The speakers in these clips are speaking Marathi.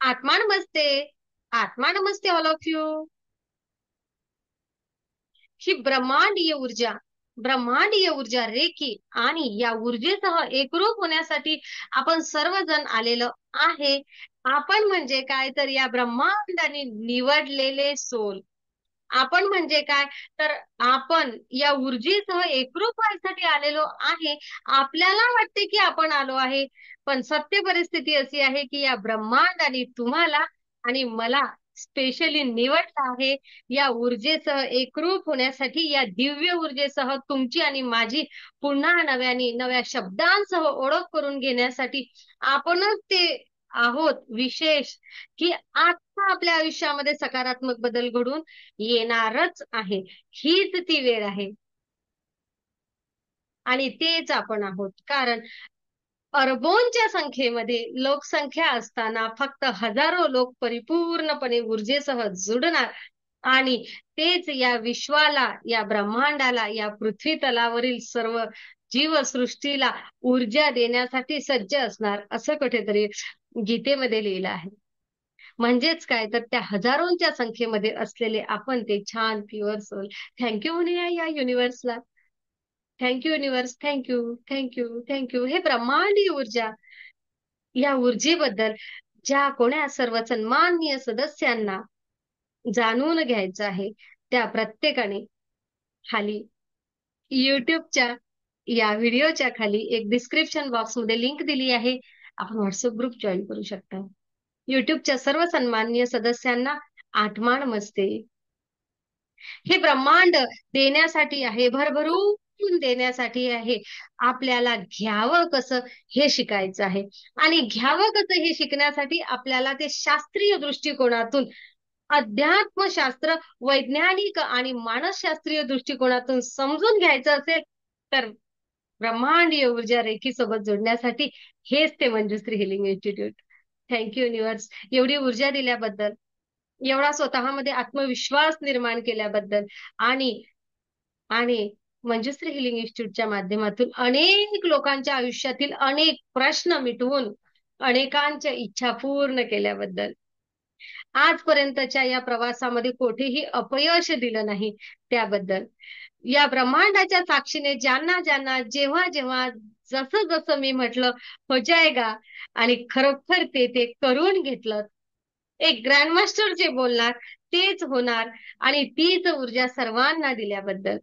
आत्मा नमस्ते. आत्मा नमस्ते ऑल ऑफ यू. ही ब्रह्मांडीय ऊर्जा रेखी आणि या ऊर्जेसह एकरूप होण्यासाठी आपण सर्वजण आलेलो आहे. आपण म्हणजे काय तर या ब्रह्मांडाने निवडलेले सोल. आपण म्हणजे काय तर आपण या ऊर्जेसह एकरूप व्हायसाठी आलेलो आहे. आपल्याला वाटते की आपण आलो आहे, पण सत्य परिस्थिती अशी आहे की या ब्रह्मांडाने तुम्हाला आणि मला स्पेशली निवडलं आहे. या ऊर्जेसह एकरूप होण्यासाठी, या दिव्य ऊर्जेसह तुमची आणि माझी पुन्हा नव्याने नव्या शब्दांसह ओळख करून घेण्यासाठी आपणच ते आहोत विशेष, की आता आपल्या आयुष्यामध्ये सकारात्मक बदल घडून येणारच आहे. हीच ती वेळ आहे आणि तेच आपण आहोत. कारण अरबोंच्या संख्येमध्ये लोकसंख्या असताना फक्त हजारो लोक परिपूर्णपणे ऊर्जेसह जुडणार आणि तेच या विश्वाला, या ब्रह्मांडाला, या पृथ्वी तलावरील सर्व जीवसृष्टीला ऊर्जा देण्यासाठी सज्ज असणार, असं कुठेतरी गीतेमध्ये लिहिलं आहे. म्हणजेच काय तर त्या हजारोंच्या संख्येमध्ये असलेले आपण ते छान प्युअर सोल. थँक्यू म्हणूया या युनिव्हर्सला. Thank you universe. Thank you. Thank you. Thank you. हे ब्रह्मांडीय ऊर्जा, या ऊर्जेबद्दल ज्या कोण्या सर्व सन्माननीय सदस्यांना जाणून घ्यायचं आहे, त्या प्रत्येकाने खाली युट्यूबच्या या व्हिडिओच्या खाली एक डिस्क्रिप्शन बॉक्समध्ये लिंक दिली आहे. आपण व्हॉट्सअप ग्रुप जॉईन करू शकता. युट्यूबच्या सर्व सन्माननीय सदस्यांना आत्मा नमस्ते. हे ब्रह्मांड देण्यासाठी आहे, भरभरून देण्यासाठी आहे. आपल्याला घ्यावं कसं हे शिकायचं आहे आणि घ्यावं कसं हे शिकण्यासाठी आपल्याला ते शास्त्रीय दृष्टिकोनातून, अध्यात्मशास्त्र, वैज्ञानिक आणि मानसशास्त्रीय दृष्टिकोनातून समजून घ्यायचं असेल तर ब्रह्मांडीय ऊर्जा रेखीसोबत जोडण्यासाठी हेच ते Manjushree healing institute. Thank you universe, एवढी ऊर्जा दिल्याबद्दल, एवढा स्वतःमध्ये आत्मविश्वास निर्माण केल्याबद्दल आणि आणि मंजुश्री हिलिंग इन्स्टिट्यूटच्या माध्यमातून अनेक लोकांच्या आयुष्यातील अनेक प्रश्न मिटवून अनेकांच्या इच्छा पूर्ण केल्याबद्दल, आजपर्यंतच्या या प्रवासामध्ये कुठेही अपयश दिलं नाही त्याबद्दल, या ब्रह्मांडाच्या साक्षीने ज्यांना ज्यांना जेव्हा जेव्हा जसं जसं मी म्हटलं हो जाएगा आणि खरोखर ते ते करून घेतलं, एक ग्रँडमास्टर जे बोलणार तेच होणार आणि तीच ऊर्जा सर्वांना दिल्याबद्दल,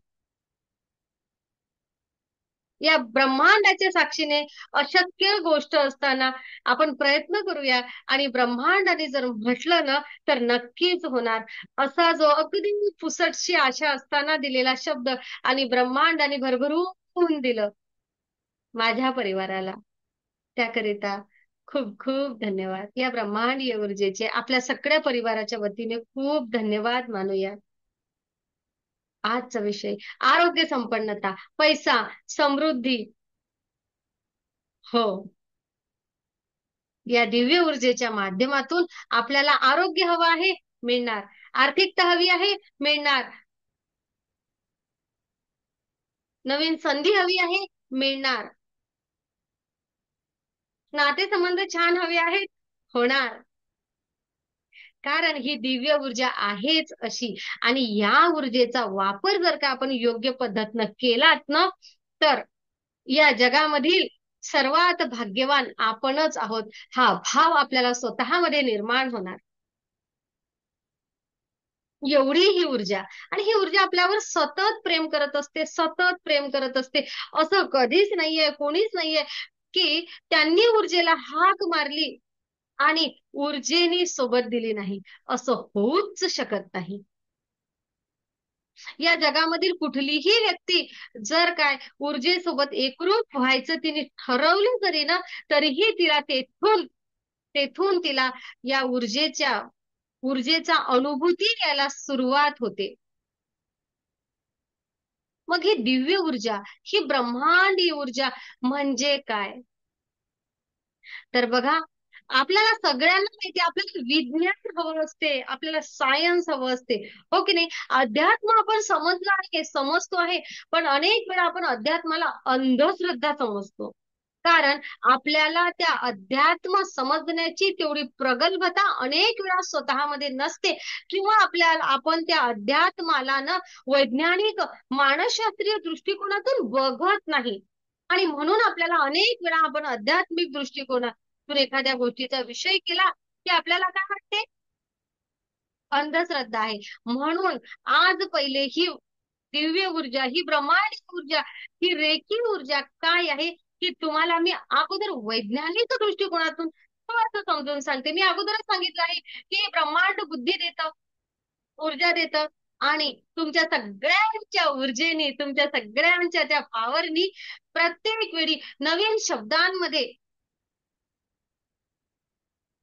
या ब्रह्मांडाच्या साक्षीने अशक्य गोष्ट असताना आपण प्रयत्न करूया आणि ब्रह्मांडाने जर म्हटलं ना तर नक्कीच होणार, असा जो अगदी पुसटशी आशा असताना दिलेला शब्द आणि ब्रह्मांडाने भरभरून दिलं माझ्या परिवाराला, त्याकरिता खूप खूप धन्यवाद. या ब्रह्मांडीय ऊर्जेचे आपल्या सगळ्या परिवाराच्या वतीने खूप धन्यवाद मानूया. आजचा विषय आरोग्य, संपन्नता, पैसा, समृद्धी. हो, या दिव्य ऊर्जेच्या माध्यमातून आपल्याला आरोग्य हवं आहे, मिळणार. आर्थिकता हवी आहे, मिळणार. नवीन संधी हवी आहे, मिळणार. नातेसंबंध छान हवे आहेत, होणार. कारण ही दिव्य ऊर्जा आहेच अशी आणि या ऊर्जेचा वापर जर का आपण योग्य पद्धतीनं केलात ना तर या जगामधील सर्वात भाग्यवान आपणच आहोत, हा भाव आपल्याला स्वतःमध्ये निर्माण होणार. एवढी ही ऊर्जा, आणि ही ऊर्जा आपल्यावर सतत प्रेम करत असते, सतत प्रेम करत असते. असं कधीच नाहीये, कोणीच नाहीये की त्यांनी ऊर्जेला हाक मारली आणि ऊर्जेनी सोबत दिली नाही, असं होऊच शकत नाही. या जगामधील कुठलीही व्यक्ती जर काय ऊर्जेसोबत एकरूप व्हायचं तिने ठरवलं जरी ना तरीही तिला तेथून तेथून तिला या ऊर्जेचा अनुभूती यायला सुरुवात होते. मग ही दिव्य ऊर्जा, ही ब्रह्मांडीय ऊर्जा म्हणजे काय तर बघा, आपल्याला सगळ्यांना माहिती आहे, आपल्याला विज्ञान हवं असते, आपल्याला सायन्स हवं असते, हो की नाही. अध्यात्म आपण समजला आहे, समजतो आहे, पण अनेक वेळा आपण अध्यात्माला अंधश्रद्धा समजतो. कारण आपल्याला त्या अध्यात्म समजण्याची तेवढी प्रगल्भता अनेक वेळा स्वतःमध्ये नसते, किंवा आपण त्या अध्यात्माला ना वैज्ञानिक मानसशास्त्रीय दृष्टिकोनातून बघत नाही. आणि म्हणून आपल्याला अनेक वेळा आपण आध्यात्मिक दृष्टिकोनातून एखाद्या गोष्टीचा विषय केला की आपल्याला काय वाटते, अंधश्रद्धा आहे. म्हणून आज पहिले ही दिव्य ऊर्जा, ही ब्रह्मांडीय ऊर्जा, ही रेखीव ऊर्जा काय आहे, की तुम्हाला मी अगोदर वैज्ञानिक दृष्टिकोनातून थोडंसं समजून सांगते. मी अगोदरच सांगितलं आहे की ब्रह्मांड बुद्धी देतं, ऊर्जा देतं, आणि तुमच्या सगळ्यांच्या ऊर्जेने, तुमच्या सगळ्यांच्या त्या पॉवरनी प्रत्येक वेळी नवीन शब्दांमध्ये,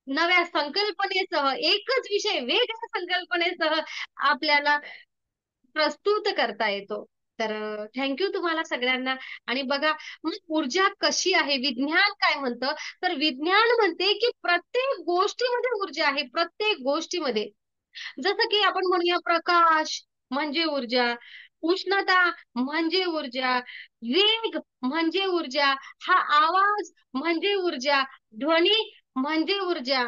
नव्या संकल्पनेसह, एकच विषय वेगळ्या संकल्पनेसह आपल्याला प्रस्तुत करता येतो. तर थँक्यू तुम्हाला सगळ्यांना. आणि बघा, मग ऊर्जा कशी आहे, विज्ञान काय म्हणतं, तर विज्ञान म्हणते की प्रत्येक गोष्टीमध्ये ऊर्जा आहे, प्रत्येक गोष्टीमध्ये. जसं की आपण म्हणूया, प्रकाश म्हणजे ऊर्जा, उष्णता म्हणजे ऊर्जा, वेग म्हणजे ऊर्जा, हा आवाज म्हणजे ऊर्जा, ध्वनी म्हणजे ऊर्जा,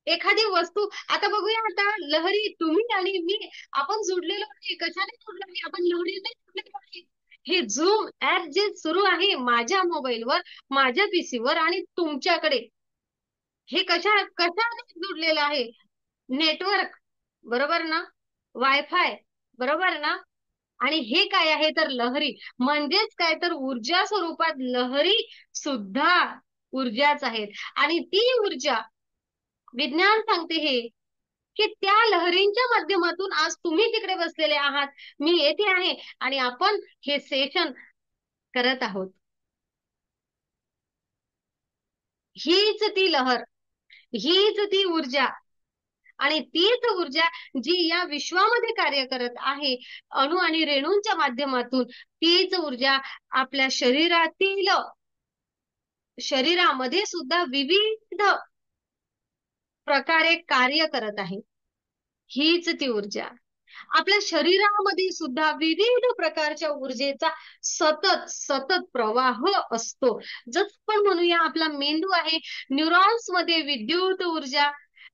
एखादी वस्तू. आता बघूया, आता लहरी, तुम्ही आणि मी, आपण जुडलेलो आहे. कशाने जुडलो आहे? आपण लहरीने जुडलेलो आहे. हे झूम ऍप जे सुरू आहे माझ्या मोबाईलवर, माझ्या पीसीवर आणि तुमच्याकडे, हे कशाने जुडलेलं आहे? नेटवर्क, बरोबर ना? वायफाय, बरोबर ना? आणि हे काय आहे, तर लहरी. म्हणजेच काय, तर ऊर्जा स्वरूपात लहरी सुद्धा ऊर्जाच आहेत. आणि ती ऊर्जा, विज्ञान सांगते हे, की त्या लहरींच्या माध्यमातून आज तुम्ही तिकडे बसलेले आहात, मी येथे आहे, आणि आपण हे सेशन करत आहोत. हीच ती लहर, हीच ती ऊर्जा, आणि तीच ऊर्जा जी या विश्वामध्ये कार्य करत आहे, अणु आणि रेणूंच्या माध्यमातून, तीच ऊर्जा आपल्या शरीरामध्ये सुद्धा विविध प्रकारे कार्य करत आहे. हीच ती ऊर्जा आपल्या शरीरामध्ये सुद्धा विविध प्रकारच्या ऊर्जेचा सतत सतत प्रवाह असतो. जसं पण म्हणूया, आपला मेंदू आहे, न्यूरॉन्स मध्ये विद्युत ऊर्जा,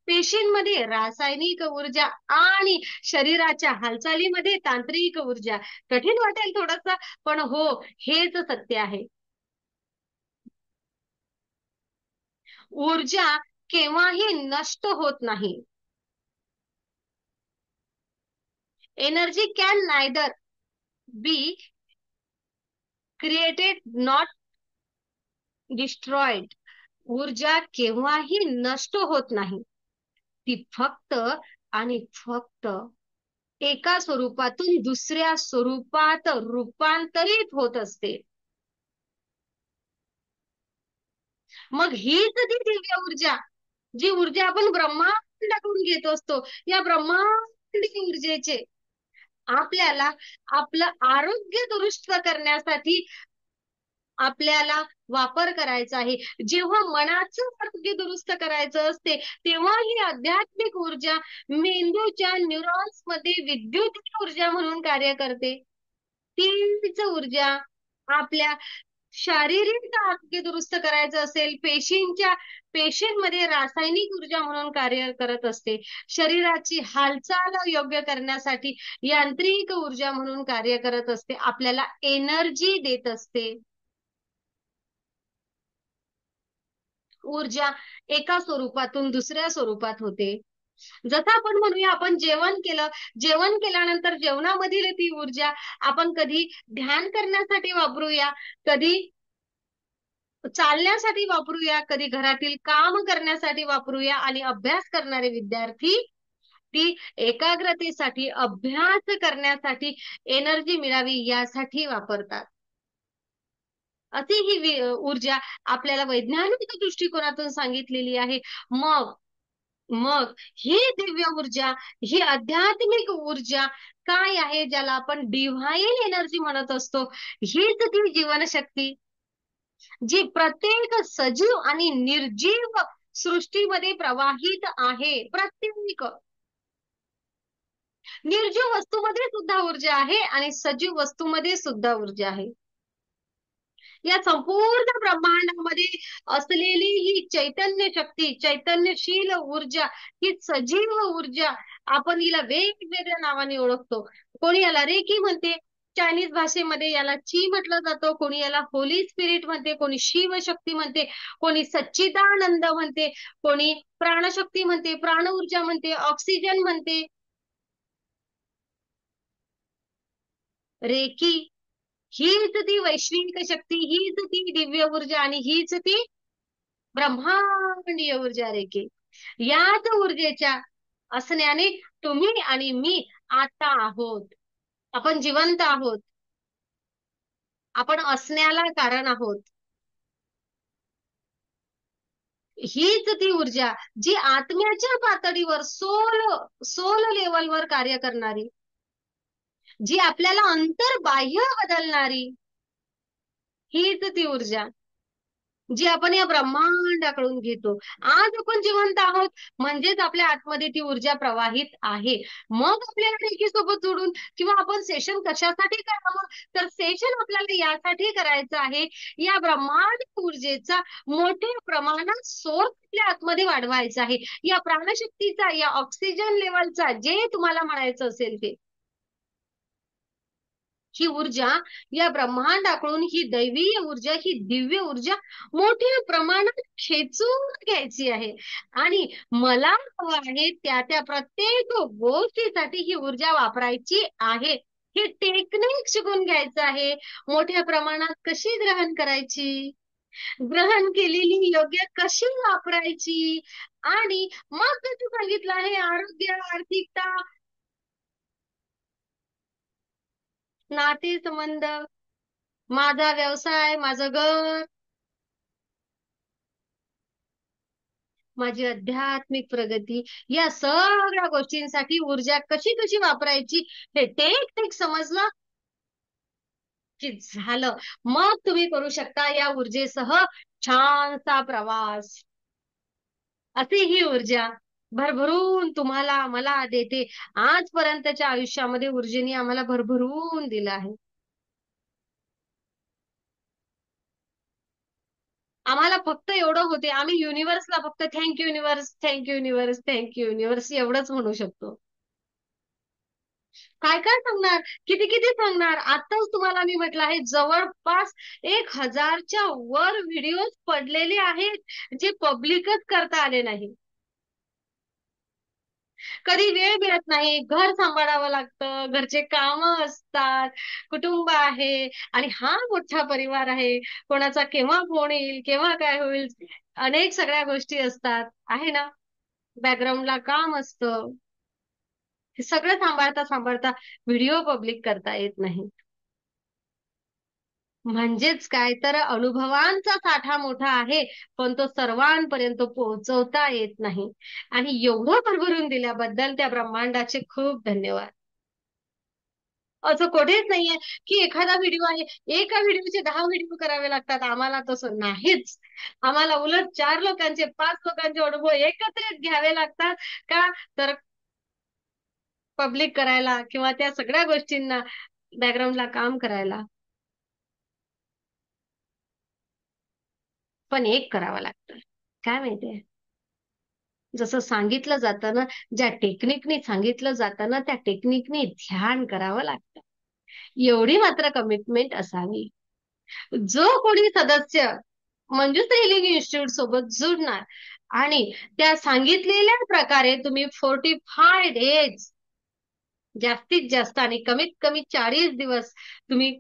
पेशींमध्ये रासायनिक ऊर्जा, आणि शरीराच्या हालचालीमध्ये तांत्रिक ऊर्जा. कठीण वाटेल थोडंसं, पण हो, हेच सत्य आहे. ऊर्जा केव्हाही नष्ट होत नाही. Energy can neither be created not destroyed. ऊर्जा केव्हाही नष्ट होत नाही. ती फक्त आणि फक्त एका स्वरूपातून दुसऱ्या स्वरूपात रूपांतरित होत असते. मग हीच ती दिव्य ऊर्जा, जी ऊर्जा आपण ब्रह्मांडाकडून घेत असतो, या ब्रह्मांडीय ऊर्जेचे आपल्याला आपलं आरोग्य दुरुस्त करण्यासाठी आपल्याला वापर करायचा आहे. जेव्हा मनाचं आरोग्य दुरुस्त करायचं असते, तेव्हा ही आध्यात्मिक ऊर्जा मेंदूच्या न्यूरॉन्स मध्ये विद्युत ऊर्जा म्हणून कार्य करते. तीच ऊर्जा आपल्या शारीरिक आरोग्य दुरुस्त करायचं असेल, पेशींमध्ये रासायनिक ऊर्जा म्हणून कार्य करत असते. शरीराची हालचाल योग्य करण्यासाठी यांत्रिक ऊर्जा म्हणून कार्य करत असते, आपल्याला एनर्जी देत असते. ऊर्जा एका स्वरूपातून दुसऱ्या स्वरूपात होते. जसं आपण म्हणूया, आपण जेवण केलं, जेवण केल्यानंतर जेवणामधील ती ऊर्जा आपण कधी ध्यान करण्यासाठी वापरूया, कधी चालण्यासाठी वापरूया, कधी घरातील काम करण्यासाठी वापरूया, आणि अभ्यास करणारे विद्यार्थी ती एकाग्रतेसाठी, अभ्यास करण्यासाठी, एनर्जी मिळावी यासाठी वापरतात. अशी ही ऊर्जा आपल्याला वैज्ञानिक दृष्टिकोनातून सांगितलेली आहे. मग मग ही दिव्य ऊर्जा, ही आध्यात्मिक ऊर्जा काय आहे, ज्याला आपण डिव्हाइन एनर्जी म्हणत असतो, हीच ती जीवनशक्ती, जी प्रत्येक सजीव आणि निर्जीव सृष्टीमध्ये प्रवाहित आहे. प्रत्येक निर्जीव वस्तूमध्ये सुद्धा ऊर्जा आहे, आणि सजीव वस्तूमध्ये सुद्धा ऊर्जा आहे. या संपूर्ण ब्रह्मांडामध्ये असलेली ही चैतन्य शक्ती, चैतन्यशील ऊर्जा, ही सजीव ऊर्जा, आपण हिला वेगवेगळ्या नावाने ओळखतो. कोणी याला रेकी म्हणते, चायनीज भाषेमध्ये याला ची म्हटलं जातं, कोणी याला होली स्पिरिट म्हणते, कोणी शिवशक्ती म्हणते, कोणी सच्चिदानंद म्हणते, कोणी प्राणशक्ती म्हणते, प्राण ऊर्जा म्हणते, ऑक्सिजन म्हणते. रेकी हीच ती वैश्विक शक्ती, हीच ती दिव्य ऊर्जा आणि हीच ती ब्रह्मांडीय ऊर्जा रेकी. याच ऊर्जेच्या असण्याने तुम्ही आणि मी आता आहोत. आपण जिवंत आहोत. आपण असण्याला कारण आहोत. हीच ती ऊर्जा जी आत्म्याच्या पातळीवर सोल सोल लेवलवर कार्य करणारी, जी आपल्याला अंतर्बाह्य बदलणारी, हीच ती ऊर्जा जी आपण या ब्रह्मांडाकडून घेतो. आज आपण जिवंत आहोत म्हणजेच आपल्या आतमध्ये ती ऊर्जा प्रवाहित आहे. मग आपल्याला रेकी सोबत जोडून किंवा आपण सेशन कशासाठी करावं, तर सेशन आपल्याला यासाठी करायचं आहे, या ब्रह्मांड ऊर्जेचा मोठ्या प्रमाणात सोर्स आपल्या आतमध्ये वाढवायचा आहे. या प्राणशक्तीचा, या ऑक्सिजन लेवलचा, जे तुम्हाला म्हणायचं असेल ते, ही ऊर्जा या ब्रह्मांडाकडून, ही दैवीय ऊर्जा, ही दिव्य ऊर्जा मोठ्या प्रमाणात खेचून घ्यायची आहे. आणि मला हवं आहे त्या त्या प्रत्येक गोष्टीसाठी ही ऊर्जा वापरायची आहे. हे टेक्निक शिकून घ्यायचं आहे. मोठ्या प्रमाणात कशी ग्रहण करायची, ग्रहण केलेली योग्य कशी वापरायची, आणि मग कसं सांगितलं आहे, आरोग्य, आर्थिकता, नातेसंबंध, माझा व्यवसाय, माझं घर, माझी आध्यात्मिक प्रगती, या सगळ्या गोष्टींसाठी ऊर्जा कशी कशी वापरायची, हे टेक टेक समजलं की झालं. मग तुम्ही करू शकता या ऊर्जेसह छानसा प्रवास. अशी ही ऊर्जा भरभरून तुम्हाला मला देते. आजपर्यंतच्या आयुष्यामध्ये ऊर्जेने आम्हाला भरभरून दिलं आहे. आम्हाला फक्त एवढं होते, आम्ही युनिव्हर्सला फक्त thank universe, thank universe, thank universe एवढंच म्हणू शकतो. काय काय सांगणार, किती किती सांगणार. आताच तुम्हाला मी म्हटलं आहे, जवळपास 1,000च्या वर व्हिडिओ पडलेले आहेत, जे पब्लिकच करता आले नाही. कधी वेळ मिळत नाही, घर सांभाळावं लागतं, घरचे काम असतात, कुटुंब आहे, आणि हा मोठा परिवार आहे. कोणाचा केव्हा फोन येईल, केव्हा काय होईल, अनेक सगळ्या गोष्टी असतात, आहे ना. बॅकग्राऊंडला काम असतं. हे सगळं सांभाळता सांभाळता व्हिडिओ पब्लिक करता येत नाही. म्हणजेच काय, तर अनुभवांचा साठा मोठा आहे, पण तो सर्वांपर्यंत पोहोचवता येत नाही. आणि एवढं भरभरून दिल्याबद्दल त्या ब्रह्मांडाचे खूप धन्यवाद. असं कुठेच नाहीये की एखादा व्हिडिओ आहे, एका व्हिडिओचे 10 व्हिडिओ करावे लागतात. आम्हाला तसं नाहीच. आम्हाला उलट 4 लोकांचे, 5 लोकांचे अनुभव एकत्रित घ्यावे लागतात. का, तर पब्लिक करायला किंवा त्या सगळ्या गोष्टींना बॅकग्राऊंडला काम करायला. पण एक करावं लागतं. काय माहितीये, जसं सांगितलं जातं ना, ज्या टेक्निकनी सांगितलं जातं ना, त्या टेक्निकनी ध्यान करावं लागतं. एवढी मात्र कमिटमेंट असावी. जो कोणी सदस्य मंजुश्री हिलिंग इन्स्टिट्यूट सोबत जुडणार आणि त्या सांगितलेल्या प्रकारे तुम्ही 45 डेज, जास्तीत जास्त आणि कमीत कमी 40 दिवस तुम्ही,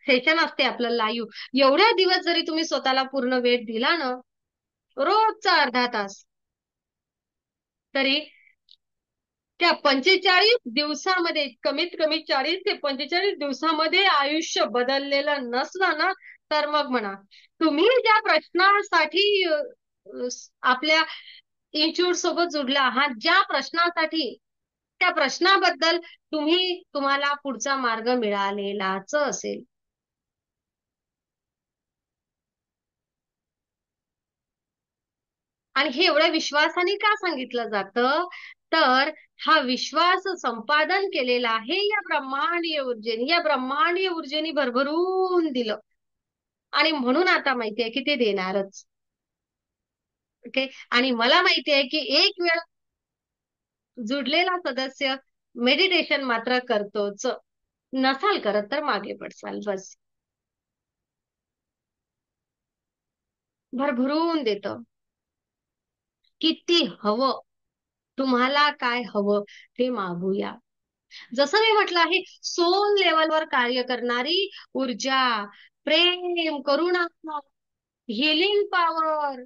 सेशन असते आपलं लाईव्ह, एवढ्या दिवस जरी तुम्ही स्वतःला पूर्ण वेळ दिला ना, रोजचा अर्धा तास, तरी त्या 45 दिवसामध्ये, कमीत कमी 40 ते 45 दिवसामध्ये आयुष्य बदललेलं नसलं ना, तर मग म्हणा, तुम्ही ज्या प्रश्नासाठी आपल्या इन्स्टिट्यूट सोबत जुडला आहात, ज्या प्रश्नासाठी, त्या प्रश्नाबद्दल तुम्हाला पुढचा मार्ग मिळालेलाच असेल. आणि हे एवढ्या विश्वासाने का सांगितलं जातं, तर हा विश्वास संपादन केलेला आहे या ब्रह्मांडीय ऊर्जेने. या ब्रह्मांडीय ऊर्जेने भरभरून दिलं. आणि म्हणून आता माहिती आहे की ते देणारच. ओके. आणि मला माहिती आहे की एक वेळ जुडलेला सदस्य मेडिटेशन मात्र करतोच. नसाल करत तर मागे पडसाल बस. भरभरून देतं. किती हवं, तुम्हाला काय हवं ते मागूया. जसं मी म्हटलं आहे, सोल लेवलवर कार्य करणारी ऊर्जा, प्रेम, करुणा, हिलिंग पॉवर,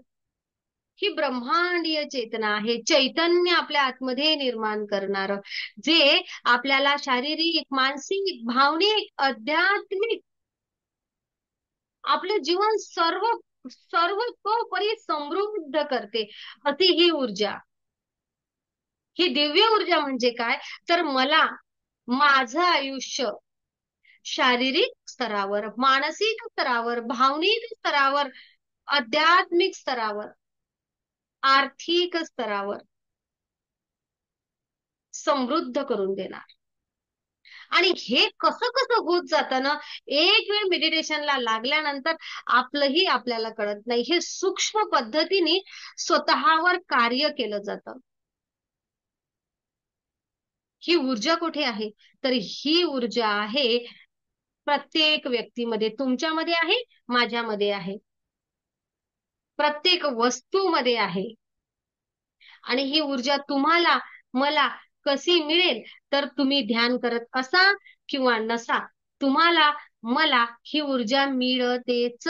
ही ब्रह्मांडीय चेतना आहे. चैतन्य आपल्या आतमध्ये निर्माण करणार, जे आपल्याला शारीरिक, मानसिक, भावनिक, आध्यात्मिक आपले जीवन सर्वतोपरी समृद्ध करते. अति ही ऊर्जा, ही दिव्य ऊर्जा म्हणजे काय? तर मला माझं आयुष्य शारीरिक स्तरावर, मानसिक स्तरावर, भावनिक स्तरावर, आध्यात्मिक स्तरावर, आर्थिक स्तरावर समृद्ध करून देणार. आणि हे कसं कसं होत जातं ना, एक वेळ मेडिटेशनला लागल्यानंतर आपलंही आपल्याला कळत नाही. हे सूक्ष्म पद्धतीने स्वतःवर कार्य केलं जातं. ही ऊर्जा कुठे आहे? तर ही ऊर्जा आहे प्रत्येक व्यक्तीमध्ये. तुमच्यामध्ये आहे, माझ्यामध्ये आहे, प्रत्येक वस्तूमध्ये आहे. आणि ही ऊर्जा तुम्हाला, मला कशी मिळेल? तर तुम्ही ध्यान करत असा किंवा नसा, तुम्हाला, मला ही ऊर्जा मिळतेच.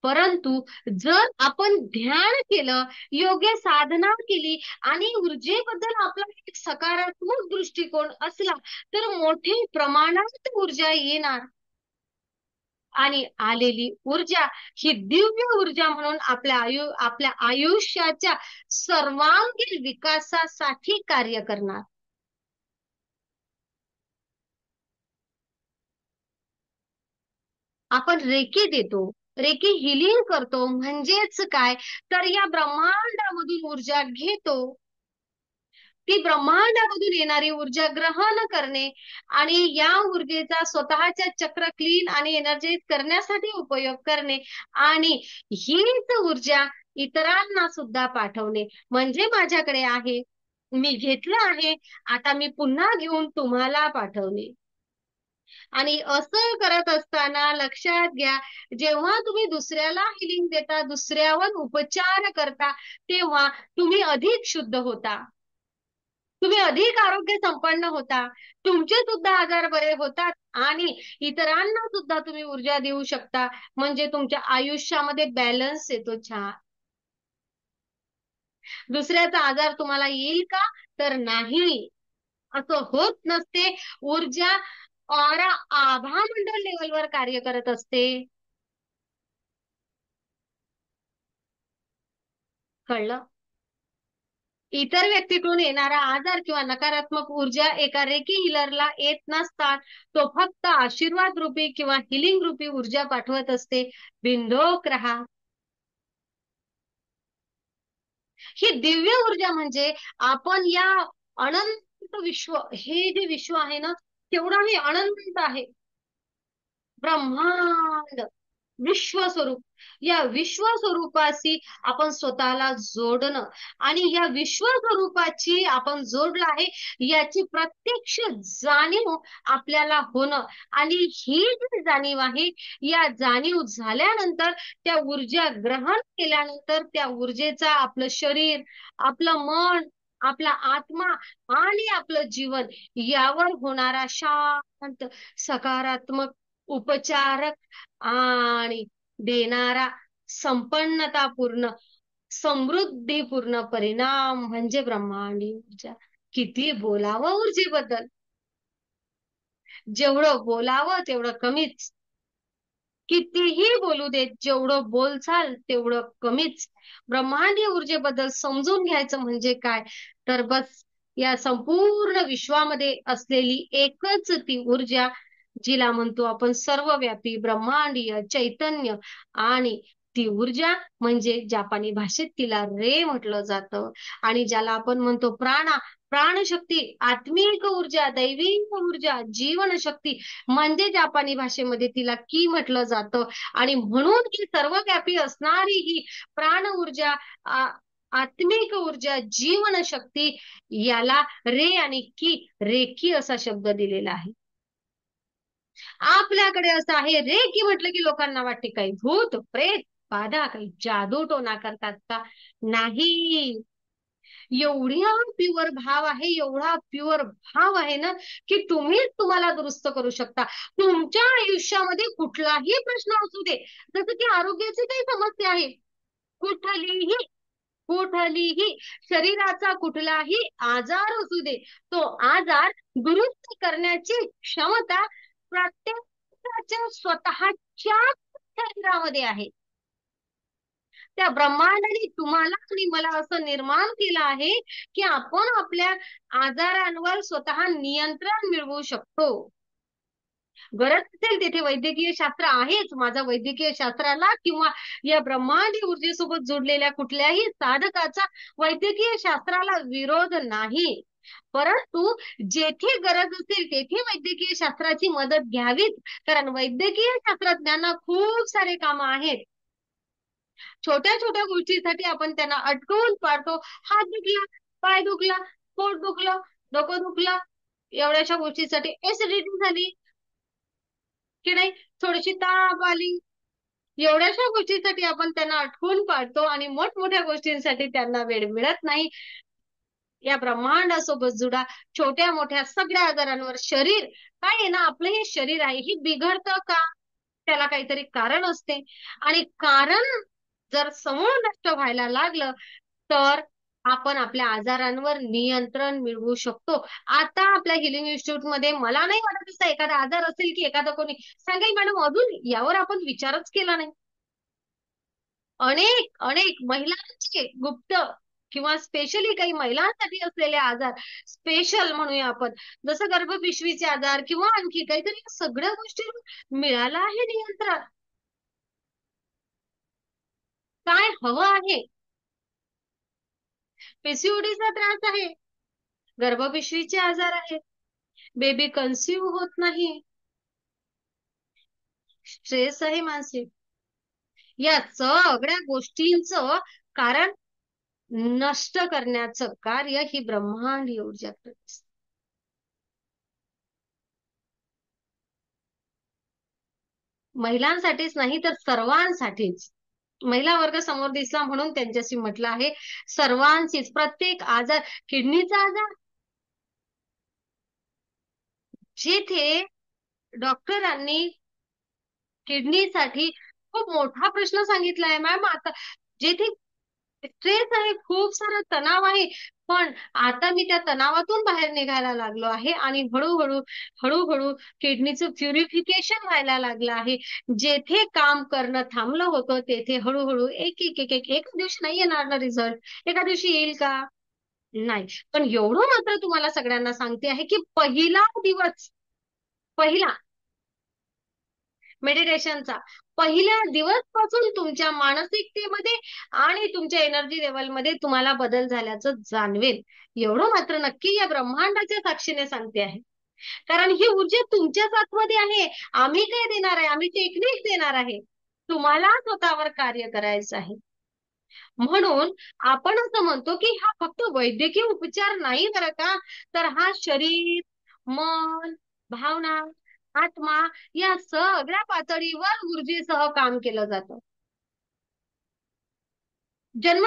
परंतु जर आपण ध्यान केलं, योग्य साधना केली आणि ऊर्जेबद्दल आपला एक सकारात्मक दृष्टिकोन असला, तर मोठ्या प्रमाणात ऊर्जा येणार. आणि आलेली ऊर्जा ही दिव्य ऊर्जा म्हणून आपल्या आयुष्याच्या सर्वांगीण विकासासाठी कार्य करणार. आपण रेकी देतो, रेकी हिलिंग करतो, म्हणजेच काय? तर या ब्रह्मांडामधून ऊर्जा घेतो, ती ब्रह्मांडामधून येणारी ऊर्जा ग्रहण करणे आणि या ऊर्जेचा स्वतःच्या चक्र क्लीन आणि एनर्जाइज करण्यासाठी उपयोग करणे आणि हीच ऊर्जा इतरांना सुद्धा पाठवणे. म्हणजे माझ्याकडे आहे, मी घेतलं आहे, आता मी पुन्हा घेऊन तुम्हाला पाठवणे. आणि असं करत असताना लक्षात घ्या, जेव्हा तुम्ही दुसऱ्याला हिलिंग देता, दुसऱ्यावर उपचार करता, तेव्हा तुम्ही अधिक शुद्ध होता, तुम्ही अधिक आरोग्य संपन्न होता, तुमचे सुद्धा आजार बरे होतात आणि इतरांना सुद्धा तुम्ही ऊर्जा देऊ शकता. म्हणजे तुमच्या आयुष्यामध्ये बॅलन्स येतो छान. दुसऱ्याचा आजार तुम्हाला येईल का? तर नाही, असं होत नसते. ऊर्जा ऑरा आभामंडल लेवलवर कार्य करत असते. कळलं? इतर व्यक्तीकडून येणारा आजार किंवा नकारात्मक ऊर्जा एका रेकी हिलरला येत नसतात. तो फक्त आशीर्वाद रूपी किंवा हिलिंग रूपी ऊर्जा पाठवत असते. बिंदोक राहा. ही दिव्य ऊर्जा म्हणजे आपण या अनंत विश्व, हे जे विश्व आहे ना, तेवढा हे अनंत आहे. ब्रह्मांड, विश्वस्वरूप, या विश्वस्वरूपाशी आपण स्वतःला जोडणं आणि या विश्वस्वरूपाची आपण जोडलं आहे याची प्रत्यक्ष जाणीव आपल्याला होणं. आणि ही जी जाणीव आहे, या जाणीव झाल्यानंतर त्या ऊर्जा ग्रहण केल्यानंतर त्या ऊर्जेचा आपलं शरीर, आपलं मन, आपला आत्मा आणि आपलं जीवन यावर होणारा शांत, सकारात्मक, उपचारक आणि देणारा संपन्नतापूर्ण, समृद्धीपूर्ण परिणाम म्हणजे ब्रह्मांडी ऊर्जा. किती बोलावं ऊर्जेबद्दल, जेवढं बोलावं तेवढं कमीच. कितीही बोलू देत, जेवढं बोलचाल तेवढं कमीच. ब्रह्मांडीय ऊर्जेबद्दल समजून घ्यायचं म्हणजे काय? तर बस या संपूर्ण विश्वामध्ये असलेली एकच ती ऊर्जा, जिला म्हणतो आपण सर्वव्यापी ब्रह्मांडीय चैतन्य. आणि ती ऊर्जा म्हणजे जापानी भाषेत तिला रे म्हटलं जातं. आणि ज्याला आपण म्हणतो प्राणशक्ती, आत्मिक ऊर्जा, दैविक ऊर्जा, जीवनशक्ती म्हणजे जापानी भाषेमध्ये तिला की म्हटलं जातं. आणि म्हणून ही सर्वव्यापी असणारी ही प्राण ऊर्जा, आत्मिक ऊर्जा, जीवनशक्ती, याला रे आणि की, रेकी असा शब्द दिलेला आहे. आपल्याकडे असं आहे, रे की म्हटलं की लोकांना वाटते काही भूत प्रेत बाधा, काही जादू टोना करतात का? नाही. एवढा प्युअर भाव आहे, एवढा प्युअर भाव आहे ना, की तुम्हीच तुम्हाला दुरुस्त करू शकता. तुमच्या आयुष्यामध्ये कुठलाही प्रश्न असू दे, जसं की आरोग्याची काही समस्या आहे, कुठलीही कुठलीही शरीराचा कुठलाही आजार असू दे, तो आजार दुरुस्त करण्याची क्षमता प्रत्येकाच्या स्वतःच्या शरीरामध्ये आहे. त्या ब्रह्मांडाने तुम्हाला आणि मला असं निर्माण केलं आहे की आपण आपल्या आजारांवर स्वतः नियंत्रण मिळवू शकतो. गरज असेल तिथे वैद्यकीय शास्त्र आहेच. माझा वैद्यकीय शास्त्राला किंवा या ब्रह्मांडी ऊर्जेसोबत जोडलेल्या कुठल्याही साधकाचा वैद्यकीय शास्त्राला विरोध नाही. परंतु जेथे गरज असेल तेथे वैद्यकीय शास्त्राची मदत घ्यावीच, कारण वैद्यकीय शास्त्रज्ञांना खूप सारे काम आहेत. छोट्या छोट्या गोष्टीसाठी आपण त्यांना अटकवून पाडतो. हात दुखला, पाय दुखला, पोट दुखलं, डोकं दुखलं, एवढ्याशा गोष्टीसाठी ऍसिडिटी झाली की नाही, थोडीशी ताप आली, एवढ्याशा गोष्टीसाठी आपण त्यांना अटकवून पाडतो आणि मोठमोठ्या गोष्टींसाठी त्यांना वेळ मिळत नाही. या ब्रह्मांडासोबत जुडा. छोट्या मोठ्या सगळ्या आजारांवर शरीर काय आहे ना, आपलं हे शरीर आहे, हे बिघडतं का? त्याला काहीतरी कारण असते. आणि कारण जर समूळ नष्ट व्हायला लागलं तर आपण आपल्या आजारांवर नियंत्रण मिळवू शकतो. आता आपल्या हिलिंग इन्स्टिट्यूट मध्ये मला नाही वाटत असा एखादा आजार असेल की एखादा कोणी सांगेल मॅडम अजून यावर आपण विचारच केला नाही. अनेक अनेक महिलांचे गुप्त किंवा स्पेशली काही महिलांसाठी असलेले आजार, स्पेशल म्हणूया आपण, जसं गर्भपिशवीचे आजार किंवा आणखी काहीतरी, सगळ्या गोष्टी मिळालं आहे नियंत्रण. काय हवं आहे? पीसीओडीचा त्रास आहे, गर्भपिशवीचे आजार आहेत, बेबी कन्सीव्ह होत नाही, स्ट्रेस आहे मानसिक, या सगळ्या गोष्टींचं कारण नष्ट करण्याचं कार्य ही ब्रह्मांडीय ऊर्जा करते. महिलांसाठीच नाही तर सर्वांसाठीच. महिला वर्ग समोर दिसला म्हणून त्यांच्याशी म्हटलं आहे, सर्वांचीच. प्रत्येक आजार, किडनीचा आजार, जिथे डॉक्टरांनी किडनीसाठी खूप मोठा प्रश्न सांगितला आहे मॅम, आता जिथे स्ट्रेस आहे, खूप सारा तणाव आहे, पण आता मी त्या तणावातून बाहेर निघायला लागलो आहे आणि हळूहळू हळूहळू किडनीचं प्युरिफिकेशन व्हायला लागलं आहे. जेथे काम करणं थांबलं होतं तेथे हळूहळू एक एक एक एक एका दिवशी नाही येणार ना रिझल्ट, एका दिवशी येईल का? नाही. पण एवढं मात्र तुम्हाला सगळ्यांना सांगते आहे की पहिला दिवस, पहिला मेडिटेशनचा पहिल्या दिवसपासून तुमच्या मानसिकतेमध्ये आणि तुमच्या एनर्जी लेवलमध्ये तुम्हाला बदल झाल्याचं जाणवेल. एवढं मात्र नक्की या ब्रह्मांडाच्या साक्षीने सांगते आहे. कारण ही ऊर्जा तुमच्याच आतमध्ये आहे. आम्ही काय देणार आहे? आम्ही टेक्निक देणार आहे. तुम्हाला स्वतःवर कार्य करायचं आहे. म्हणून आपण असं म्हणतो की हा फक्त वैद्यकीय उपचार नाही बरं का, तर हा शरीर, मन, भावना, आत्मा या सगळ्या पातळीवर ऊर्जेसह काम केलं जातं.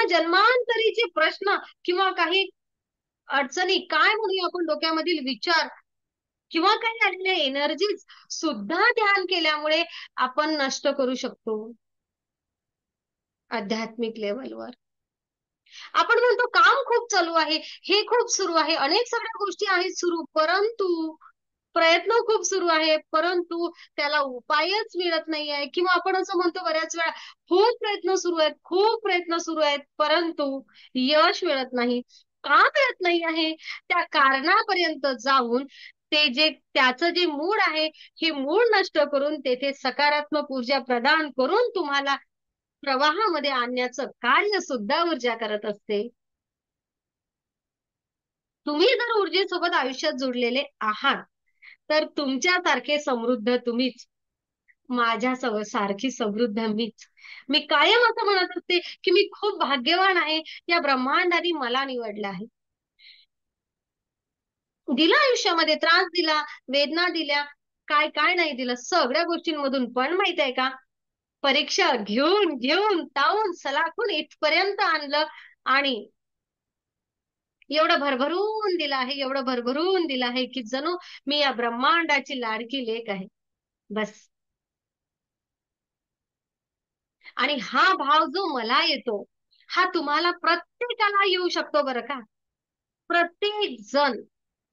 जन्मांतरीचे प्रश्न किंवा काही अडचणी, काय म्हणूया आपण, डोक्यामधील विचार किंवा काही आलेल्या एनर्जीज सुद्धा ध्यान केल्यामुळे आपण नष्ट करू शकतो आध्यात्मिक लेवलवर. आपण म्हणतो काम खूप चालू आहे, हे खूप सुरू आहे, अनेक सगळ्या गोष्टी आहेत सुरू, परंतु प्रयत्न खूप सुरू आहे, परंतु त्याला उपायच मिळत नाही आहे. किंवा आपण असं म्हणतो बऱ्याच वेळा, खूप प्रयत्न सुरू आहेत, खूप प्रयत्न सुरू आहेत, परंतु यश मिळत नाही. का मिळत नाही आहे? त्या कारणापर्यंत जाऊन त्याचं जे मूळ आहे, हे मूळ नष्ट करून तेथे सकारात्मक ऊर्जा प्रदान करून तुम्हाला प्रवाहामध्ये आणण्याचं कार्य सुद्धा ऊर्जा करत असते. तुम्ही जर ऊर्जेसोबत आयुष्यात जुडलेले आहात, तर तुमच्यासारखे समृद्ध तुम्हीच, माझ्या सारखी समृद्ध मीच. मी कायम असं म्हणत असते की मी खूप भाग्यवान आहे, या ब्रह्मांडाने मला निवडलं आहे. दिला आयुष्यामध्ये त्रास दिला, वेदना दिल्या, काय काय नाही दिलं सगळ्या गोष्टींमधून, पण माहित आहे का, परीक्षा घेऊन घेऊन तावून सलाखून इथपर्यंत आणलं, आणि एवढं भरभरून दिलं आहे, एवढं भरभरून दिलं आहे की जणू मी या ब्रह्मांडाची लाडकी लेक आहे. बस. आणि हा भाव जो मला येतो, हा तुम्हाला प्रत्येकाला येऊ शकतो बरं का. प्रत्येक जण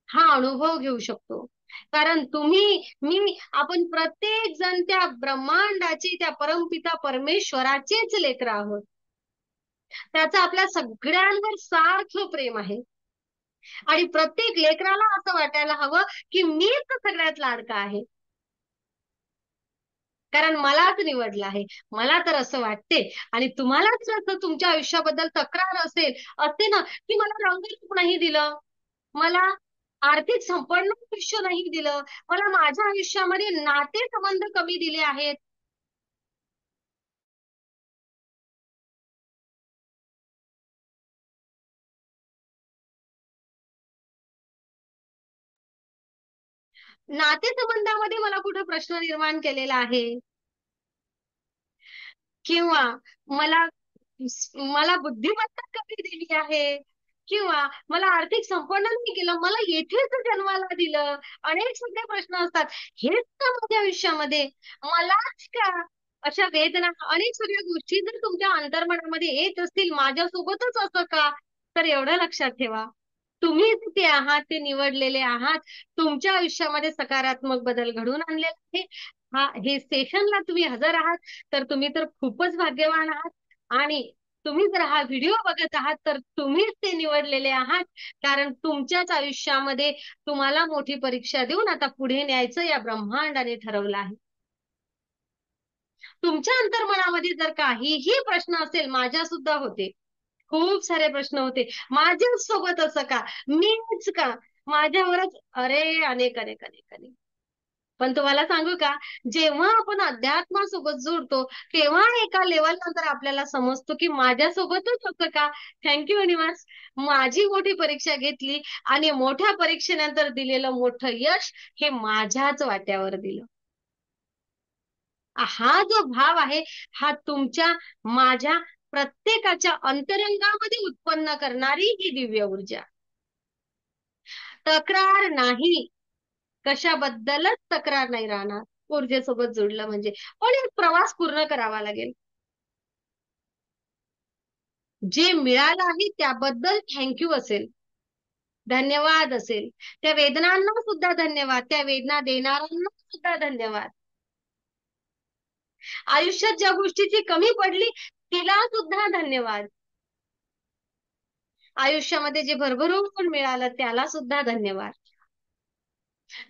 हा अनुभव घेऊ शकतो. कारण तुम्ही, मी, आपण प्रत्येक जण त्या ब्रह्मांडाची, त्या परमपिता परमेश्वराचेच लेकरं आहोत. त्याचं आपल्या सगळ्यांवर सारखं प्रेम आहे. आणि प्रत्येक लेकराला असं वाटायला हवं की मीच सगळ्यात लाडका आहे, कारण मलाच निवडलं आहे. मला तर असं वाटते. आणि तुम्हाला जर असं तुमच्या आयुष्याबद्दल तक्रार असेल, असते ना, की मला रंगरूप नाही दिलं, मला आर्थिक संपन्न आयुष्य नाही दिलं, मला माझ्या आयुष्यामध्ये नाते संबंध कमी दिले आहेत. नातेसंबंधामध्ये मला कुठे प्रश्न निर्माण केलेला आहे, किंवा मला मला बुद्धिमत्ता कमी दिली आहे, किंवा मला आर्थिक संपन्न नाही केलं, मला येथेच जन्माला दिलं, अनेक सगळे प्रश्न असतात. हेच का माझ्या आयुष्यामध्ये, मलाच का अशा वेदना, अनेक सगळ्या गोष्टी जर तुमच्या अंतर्मनामध्ये येत असतील, माझ्यासोबतच असं का, तर एवढं लक्षात ठेवा, तुम्हीच ते आहात, ते निवडलेले आहात. तुमच्या आयुष्यामध्ये सकारात्मक बदल घडवून आणलेला आहे. हे सेशनला तुम्ही हजर आहात, तर तुम्ही तर खूपच भाग्यवान आहात. आणि तुम्ही जर हा व्हिडिओ बघत आहात, तर तुम्हीच ते निवडलेले आहात. कारण तुमच्याच आयुष्यामध्ये तुम्हाला मोठी परीक्षा देऊन आता पुढे न्यायचं या ब्रह्मांडाने ठरवलं आहे. तुमच्या अंतर्मनामध्ये जर काहीही प्रश्न असेल, माझ्या सुद्धा होते, खूप सारे प्रश्न होते, माझ्याच सोबत असं का, मीच का, माझ्यावरच, अरे अनेक अनेक अनेक अनेक. पण तुम्हाला सांगू का, जेव्हा आपण अध्यात्मासोबत जोडतो, तेव्हा एका लेवल नंतर आपल्याला समजतो की माझ्यासोबतच होतं का. थँक्यू युनिवर्स, माझी मोठी परीक्षा घेतली, आणि मोठ्या परीक्षेनंतर दिलेलं मोठं यश हे माझ्याच वाट्यावर दिलं. हा जो भाव आहे, हा तुमच्या, माझ्या, प्रत्येकाच्या अंतरंगामध्ये उत्पन्न करणारी ही दिव्य ऊर्जा. तक्रार नाही, कशाबद्दलच तक्रार नाही राहणार ऊर्जेसोबत जोडलं म्हणजे. पण एक प्रवास पूर्ण करावा लागेल. जे मिळालं आहे त्याबद्दल थँक्यू असेल, धन्यवाद असेल. त्या वेदनांना सुद्धा धन्यवाद, त्या वेदना देणाऱ्यांना सुद्धा धन्यवाद. आयुष्यात ज्या गोष्टीची कमी पडली तिला सुद्धा धन्यवाद. आयुष्यामध्ये जे भरभरून मिळालं त्याला सुद्धा धन्यवाद.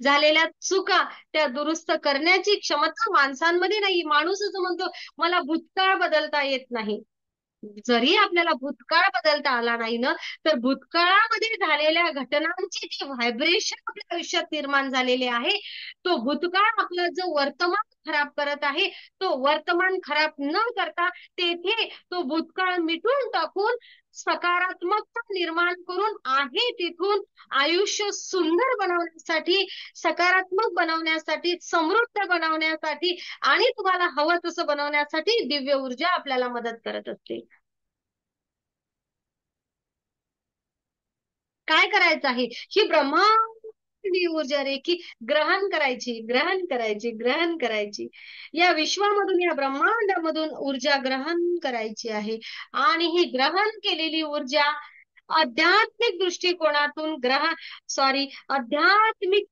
झालेल्या चुका त्या दुरुस्त करण्याची क्षमता माणसांमध्ये नाही. माणूस असं म्हणतो, मला भूतकाळ बदलता येत नाही. जरी आपल्याला भूतकाळ बदलता आला नाही ना, तर भूतकाळामध्ये झालेल्या घटनांची जी व्हायब्रेशन आपल्या आयुष्यात निर्माण झालेले आहे, तो भूतकाळ आपलं जो वर्तमान खराब करत आहे, तो वर्तमान खराब न करता तेथे तो भूतकाळ मिटून टाकून सकारात्मकता निर्माण करून आहे तिथून आयुष्य सुंदर बनवण्यासाठी, सकारात्मक बनवण्यासाठी, समृद्ध बनवण्यासाठी, आणि तुम्हाला हवं तसं बनवण्यासाठी दिव्य ऊर्जा आपल्याला मदत करत असते. काय करायचं आहे, ही ब्रह्मांडी ऊर्जा रे, की ग्रहण करायची, ग्रहण करायची, ग्रहण करायची. या विश्वामधून, या ब्रह्मांडामधून ऊर्जा ग्रहण करायची आहे. आणि ही ग्रहण केलेली ऊर्जा आध्यात्मिक दृष्टिकोनातून आध्यात्मिक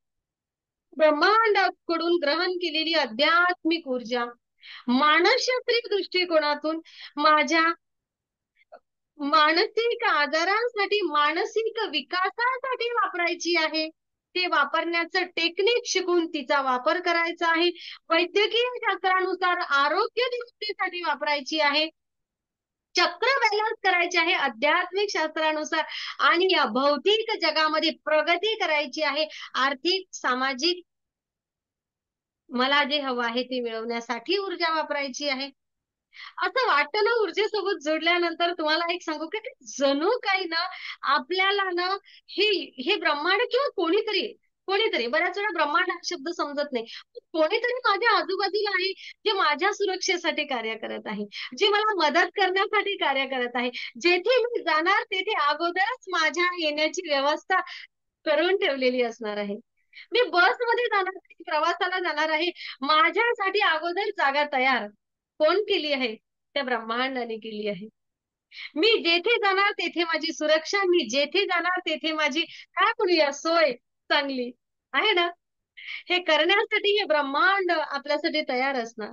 ब्रह्मांडाकडून ग्रहण केलेली आध्यात्मिक ऊर्जा मानसशास्त्रीय दृष्टिकोनातून माझ्या मानसिक आजारांसाठी, मानसिक विकासासाठी वापरायची आहे. ते वापरण्याचं टेक्निक शिकून तिचा वापर करायचा आहे. वैद्यकीय शास्त्रानुसार आरोग्य दुरुस्तीसाठी वापरायची आहे. चक्र बॅलन्स करायचे आहे आध्यात्मिक शास्त्रानुसार, आणि या भौतिक जगामध्ये प्रगती करायची आहे. आर्थिक, सामाजिक, मला जे हवं आहे ते मिळवण्यासाठी ऊर्जा वापरायची आहे. असं वाटतं ना ऊर्जेसोबत जोडल्यानंतर, तुम्हाला एक सांगू का, जणू काही ना आपल्याला ना हे हे ब्रह्मांड किंवा कोणीतरी कोणीतरी, बऱ्याच वेळा ब्रह्मांड हा शब्द समजत नाही, कोणीतरी माझ्या आजूबाजूला आहे, जे माझ्या सुरक्षेसाठी कार्य करत आहे, जे मला मदत करण्यासाठी कार्य करत आहे. जेथे मी जाणार तेथे अगोदरच माझ्या येण्याची व्यवस्था करून ठेवलेली असणार आहे. मी बसमध्ये जाणार आहे, प्रवासाला जाणार आहे, माझ्यासाठी अगोदर जागा तयार कोण केली आहे? त्या ब्रह्मांडाने केली आहे. मी जेथे जाणार तेथे माझी सुरक्षा, मी जेथे जाणार तेथे माझी काय म्हणूया सोय चांगली आहे ना. हे करण्यासाठी हे ब्रह्मांड आपल्यासाठी तयार असणार.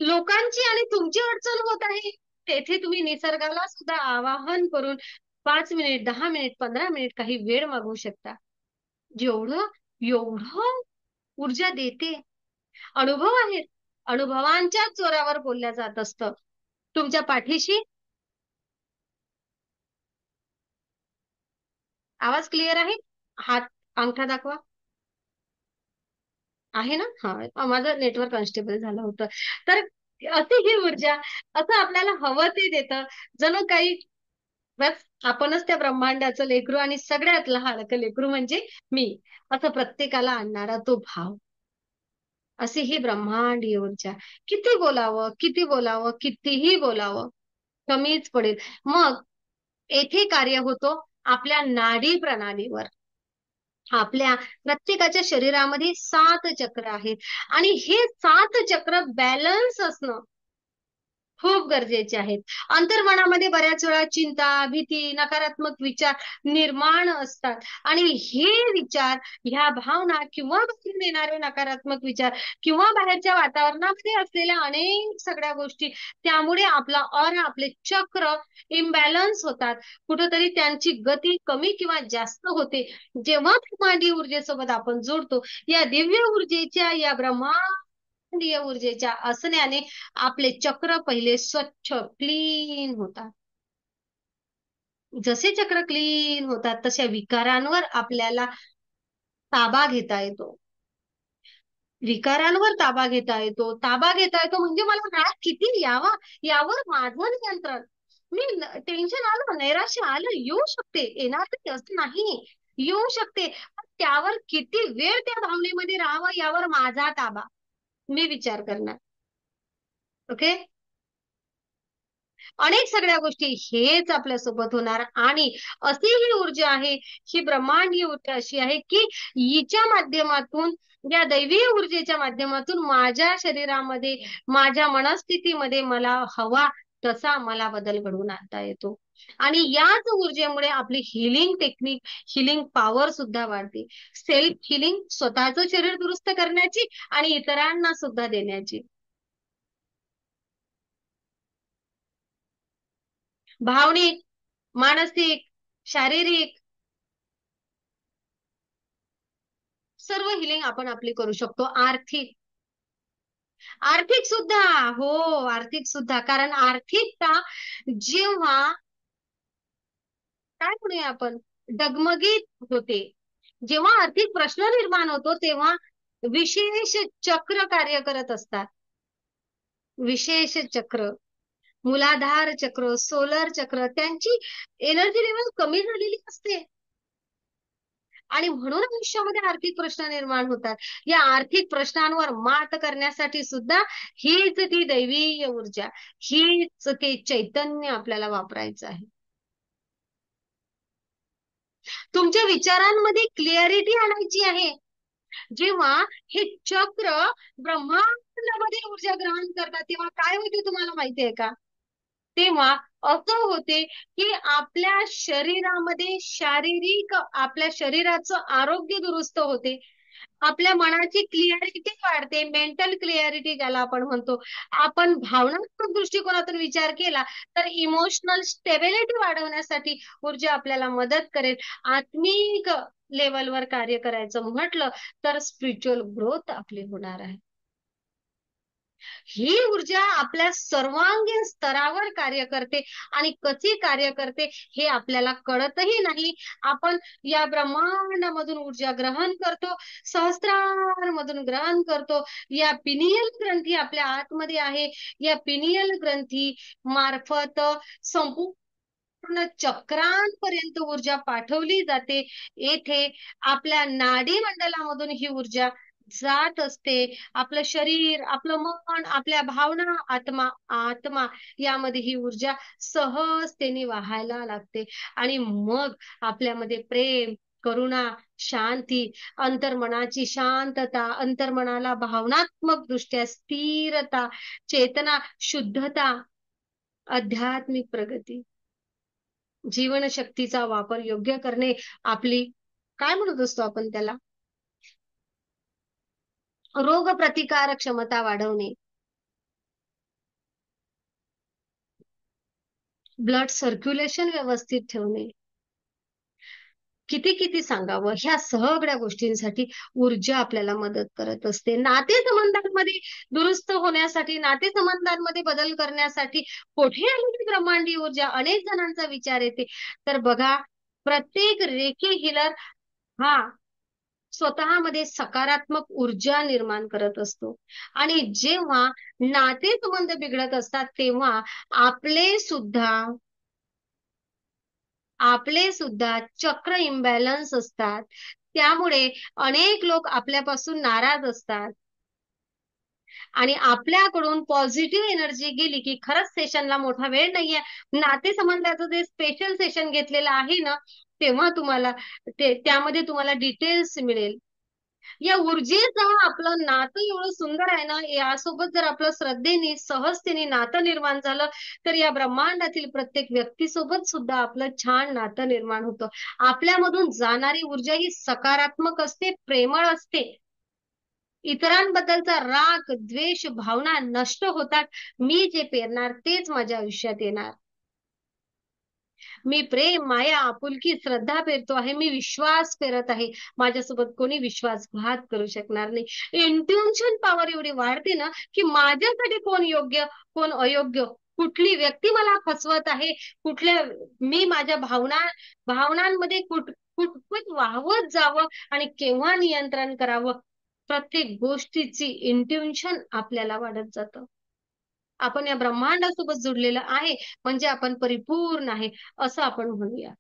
लोकांची आणि तुमची अडचण होत आहे, तेथे तुम्ही निसर्गाला सुद्धा आवाहन करून 5 मिनिट, 10 मिनिट, 15 मिनिट काही वेळ मागू शकता. जेवढं एवढं ऊर्जा देते. अनुभव आहेत, अनुभवांच्या जोरावर बोलल्या जात असतं. तुमच्या पाठीशी आवाज क्लिअर आहे? हात, अंगठा दाखवा. आहे ना? हा, माझं नेटवर्क अनस्टेबल झालं होतं. तर अति ही ऊर्जा, असं आपल्याला हवं ते देतं. जणू काही बस आपणच त्या ब्रह्मांडाचं लेकरू, आणि सगळ्यात लहान लेकरू म्हणजे मी, असं प्रत्येकाला आणणारा तो भाव. अशी ही ब्रह्मांडीय ऊर्जा. किती बोलावं, किती बोलावं, कितीही बोलावं कमीच पडेल. मग येथे कार्य होतो आपल्या नाडी प्रणालीवर. आपल्या प्रत्येकाच्या शरीरामध्ये 7 चक्र आहेत, आणि हे 7 चक्र बॅलन्स असणं खूप गरजेचे आहेत. अंतर्मनामध्ये बऱ्याच वेळा चिंता, भीती, नकारात्मक विचार निर्माण असतात, आणि हे विचार, ह्या भावना, किंवा बाहेरून येणारे नकारात्मक विचार, किंवा बाहेरच्या वातावरणामध्ये असलेल्या अनेक सगळ्या गोष्टी, त्यामुळे आपला ऑरा, आपले चक्र इम्बॅलन्स होतात. कुठंतरी त्यांची गती कमी किंवा जास्त होते. जेव्हा ब्रह्मांडीय ऊर्जेसोबत आपण जोडतो, या दिव्य ऊर्जेच्या, या ब्रह्मांडीय ऊर्जेच्या असण्याने आपले चक्र पहिले स्वच्छ क्लीन होतात. जसे चक्र क्लीन होतात, तशा विकारांवर आपल्याला ताबा घेता येतो. विकारांवर ताबा घेता येतो. ताबा घेता येतो म्हणजे मला राग किती यावा, यावर माझं नियंत्रण. मी टेन्शन आलं, नैराश्य आलं, येऊ शकते, येणार नाही असं नाही, येऊ शकते, पण त्यावर किती वेळ त्या भावनेमध्ये राहावं यावर माझा ताबा. मी विचार करणार. ओके. अनेक सगळ्या गोष्टी हेच आपल्यासोबत होणार. आणि अशी ही ऊर्जा आहे, ही ब्रह्मांडीय ऊर्जा अशी आहे की हिच्या माध्यमातून, या दैवीय ऊर्जेच्या माध्यमातून माझ्या शरीरामध्ये, माझ्या मनस्थितीमध्ये मला हवा तसा मला बदल घडवून आणता येतो. आणि याच ऊर्जेमुळे आपली हिलिंग टेक्निक, हिलिंग पॉवर सुद्धा वाढते. सेल्फ हिलिंग, स्वतःचं शरीर दुरुस्त करण्याची आणि इतरांना सुद्धा देण्याची. भावनिक, मानसिक, शारीरिक, सर्व हिलिंग आपण आपली करू शकतो. आर्थिक, आर्थिक सुद्धा, हो, आर्थिक सुद्धा. कारण आर्थिकता जेव्हा काय म्हणूया आपण डगमगीत होते, जेव्हा आर्थिक प्रश्न निर्माण होतो, तेव्हा विशेष चक्र कार्य करत असतात. विशेष चक्र, मूलाधार चक्र, सोलर चक्र, त्यांची एनर्जी लेवल कमी झालेली असते, आणि म्हणून आयुष्यामध्ये आर्थिक प्रश्न निर्माण होतात. या आर्थिक प्रश्नांवर मात करण्यासाठी सुद्धा हीच ती दैवीय ऊर्जा, हीच ते चैतन्य आपल्याला वापरायचं आहे. तुमच्या विचारांमध्ये क्लिअरिटी आणायची आहे. जेव्हा हे चक्र ब्रह्मांडामध्ये ऊर्जा ग्रहण करतात, तेव्हा काय होते तुम्हाला माहितीये का? तेव्हा असं होते की आपल्या शरीरामध्ये, शारीरिक, आपल्या शरीराचं आरोग्य दुरुस्त होते. आपल्या मनाची क्लिअरिटी वाढते, मेंटल क्लिअरिटी ज्याला आपण म्हणतो. आपण भावनात्मक दृष्टिकोनातून विचार केला तर इमोशनल स्टेबिलिटी वाढवण्यासाठी ऊर्जा आपल्याला मदत करेल. आत्मिक लेवलवर कार्य करायचं म्हटलं तर स्पिरिच्युअल ग्रोथ आपली होणार आहे. ही ऊर्जा आपल्या सर्वांगीण स्तरावर कार्य करते आणि कशी कार्य करते हे आपल्याला कळतही नाही. आपण या ब्रह्मांडामधून ऊर्जा ग्रहण करतो, सहस्त्रार मधून ग्रहण करतो. या पिनियल ग्रंथी आपल्या आतमध्ये आहे. या पिनियल ग्रंथी मार्फत संपूर्ण चक्रांपर्यंत ऊर्जा पाठवली जाते. येथे आपल्या नाडी मंडलामधून ही ऊर्जा जात असते. आपलं शरीर, आपलं मन, आपल्या भावना, आत्मा आत्मा यामध्ये ही ऊर्जा सहजतेने वाहायला लागते आणि मग आपल्यामध्ये प्रेम, करुणा, शांती, अंतर्मनाची शांतता, अंतर्मनाला भावनात्मक दृष्ट्या स्थिरता, चेतना, शुद्धता, आध्यात्मिक प्रगती, जीवनशक्तीचा वापर योग्य करणे, आपली काय म्हणत असतो आपण त्याला, रोग प्रतिकार क्षमता वाढवणे, ब्लड सर्क्युलेशन व्यवस्थित ठेवणे. किती किती सांगावं, ह्या सगळ्या गोष्टींसाठी ऊर्जा आपल्याला मदत करत असते. नातेसंबंधांमध्ये दुरुस्त होण्यासाठी, नातेसंबंधांमध्ये बदल करण्यासाठी कुठे आली ती ब्रह्मांडी ऊर्जा? अनेक जणांचा विचार येते. तर बघा, प्रत्येक रेकी हिलर हा स्वतःमध्ये सकारात्मक ऊर्जा निर्माण करत असतो आणि जेव्हा नातेसंबंध बिघडत असतात तेव्हा आपले सुद्धा चक्र इम्बॅलन्स असतात. त्यामुळे अनेक लोक आपल्यापासून नाराज असतात आणि आपल्याकडून पॉझिटिव्ह एनर्जी गेली की खरंच सेशनला मोठा वेळ नाहीये. नातेसंबंधाचं जे स्पेशल सेशन घेतलेलं आहे ना, तेव्हा तुम्हाला त्यामध्ये तुम्हाला डिटेल्स मिळेल. या ऊर्जेसह आपलं नातं एवढं सुंदर आहे ना, यासोबत जर आपलं श्रद्धेने, सहजतेने नातं निर्माण झालं, तर या ब्रह्मांडातील प्रत्येक व्यक्तीसोबत सुद्धा आपलं छान नातं निर्माण होतं. आपल्यामधून जाणारी ऊर्जा ही सकारात्मक असते, प्रेमळ असते. इतरांबद्दलचा राग, द्वेष, भावना नष्ट होतात. मी जे पेरणार तेच माझ्या आयुष्यात येणार. मी प्रेम, माया, आपुलकी, श्रद्धा पेरतो आहे. मी विश्वास पेरत आहे. माझ्यासोबत कोणी विश्वासघात करू शकणार नाही. इंट्युशन पॉवर एवढी वाढते ना, की माझ्यासाठी कोण योग्य, कोण अयोग्य, कुठली व्यक्ती मला फसवत आहे, कुठल्या मी माझ्या भावनांमध्ये कुठकुठ वाहवत जावं आणि केव्हा नियंत्रण करावं, प्रत्येक गोष्टीची इंट्युशन आपल्याला वाढत जातं. आपण या ब्रह्मांडासोबत जुडलेलं आहे म्हणजे आपण परिपूर्ण आहे असं आपण म्हणूया.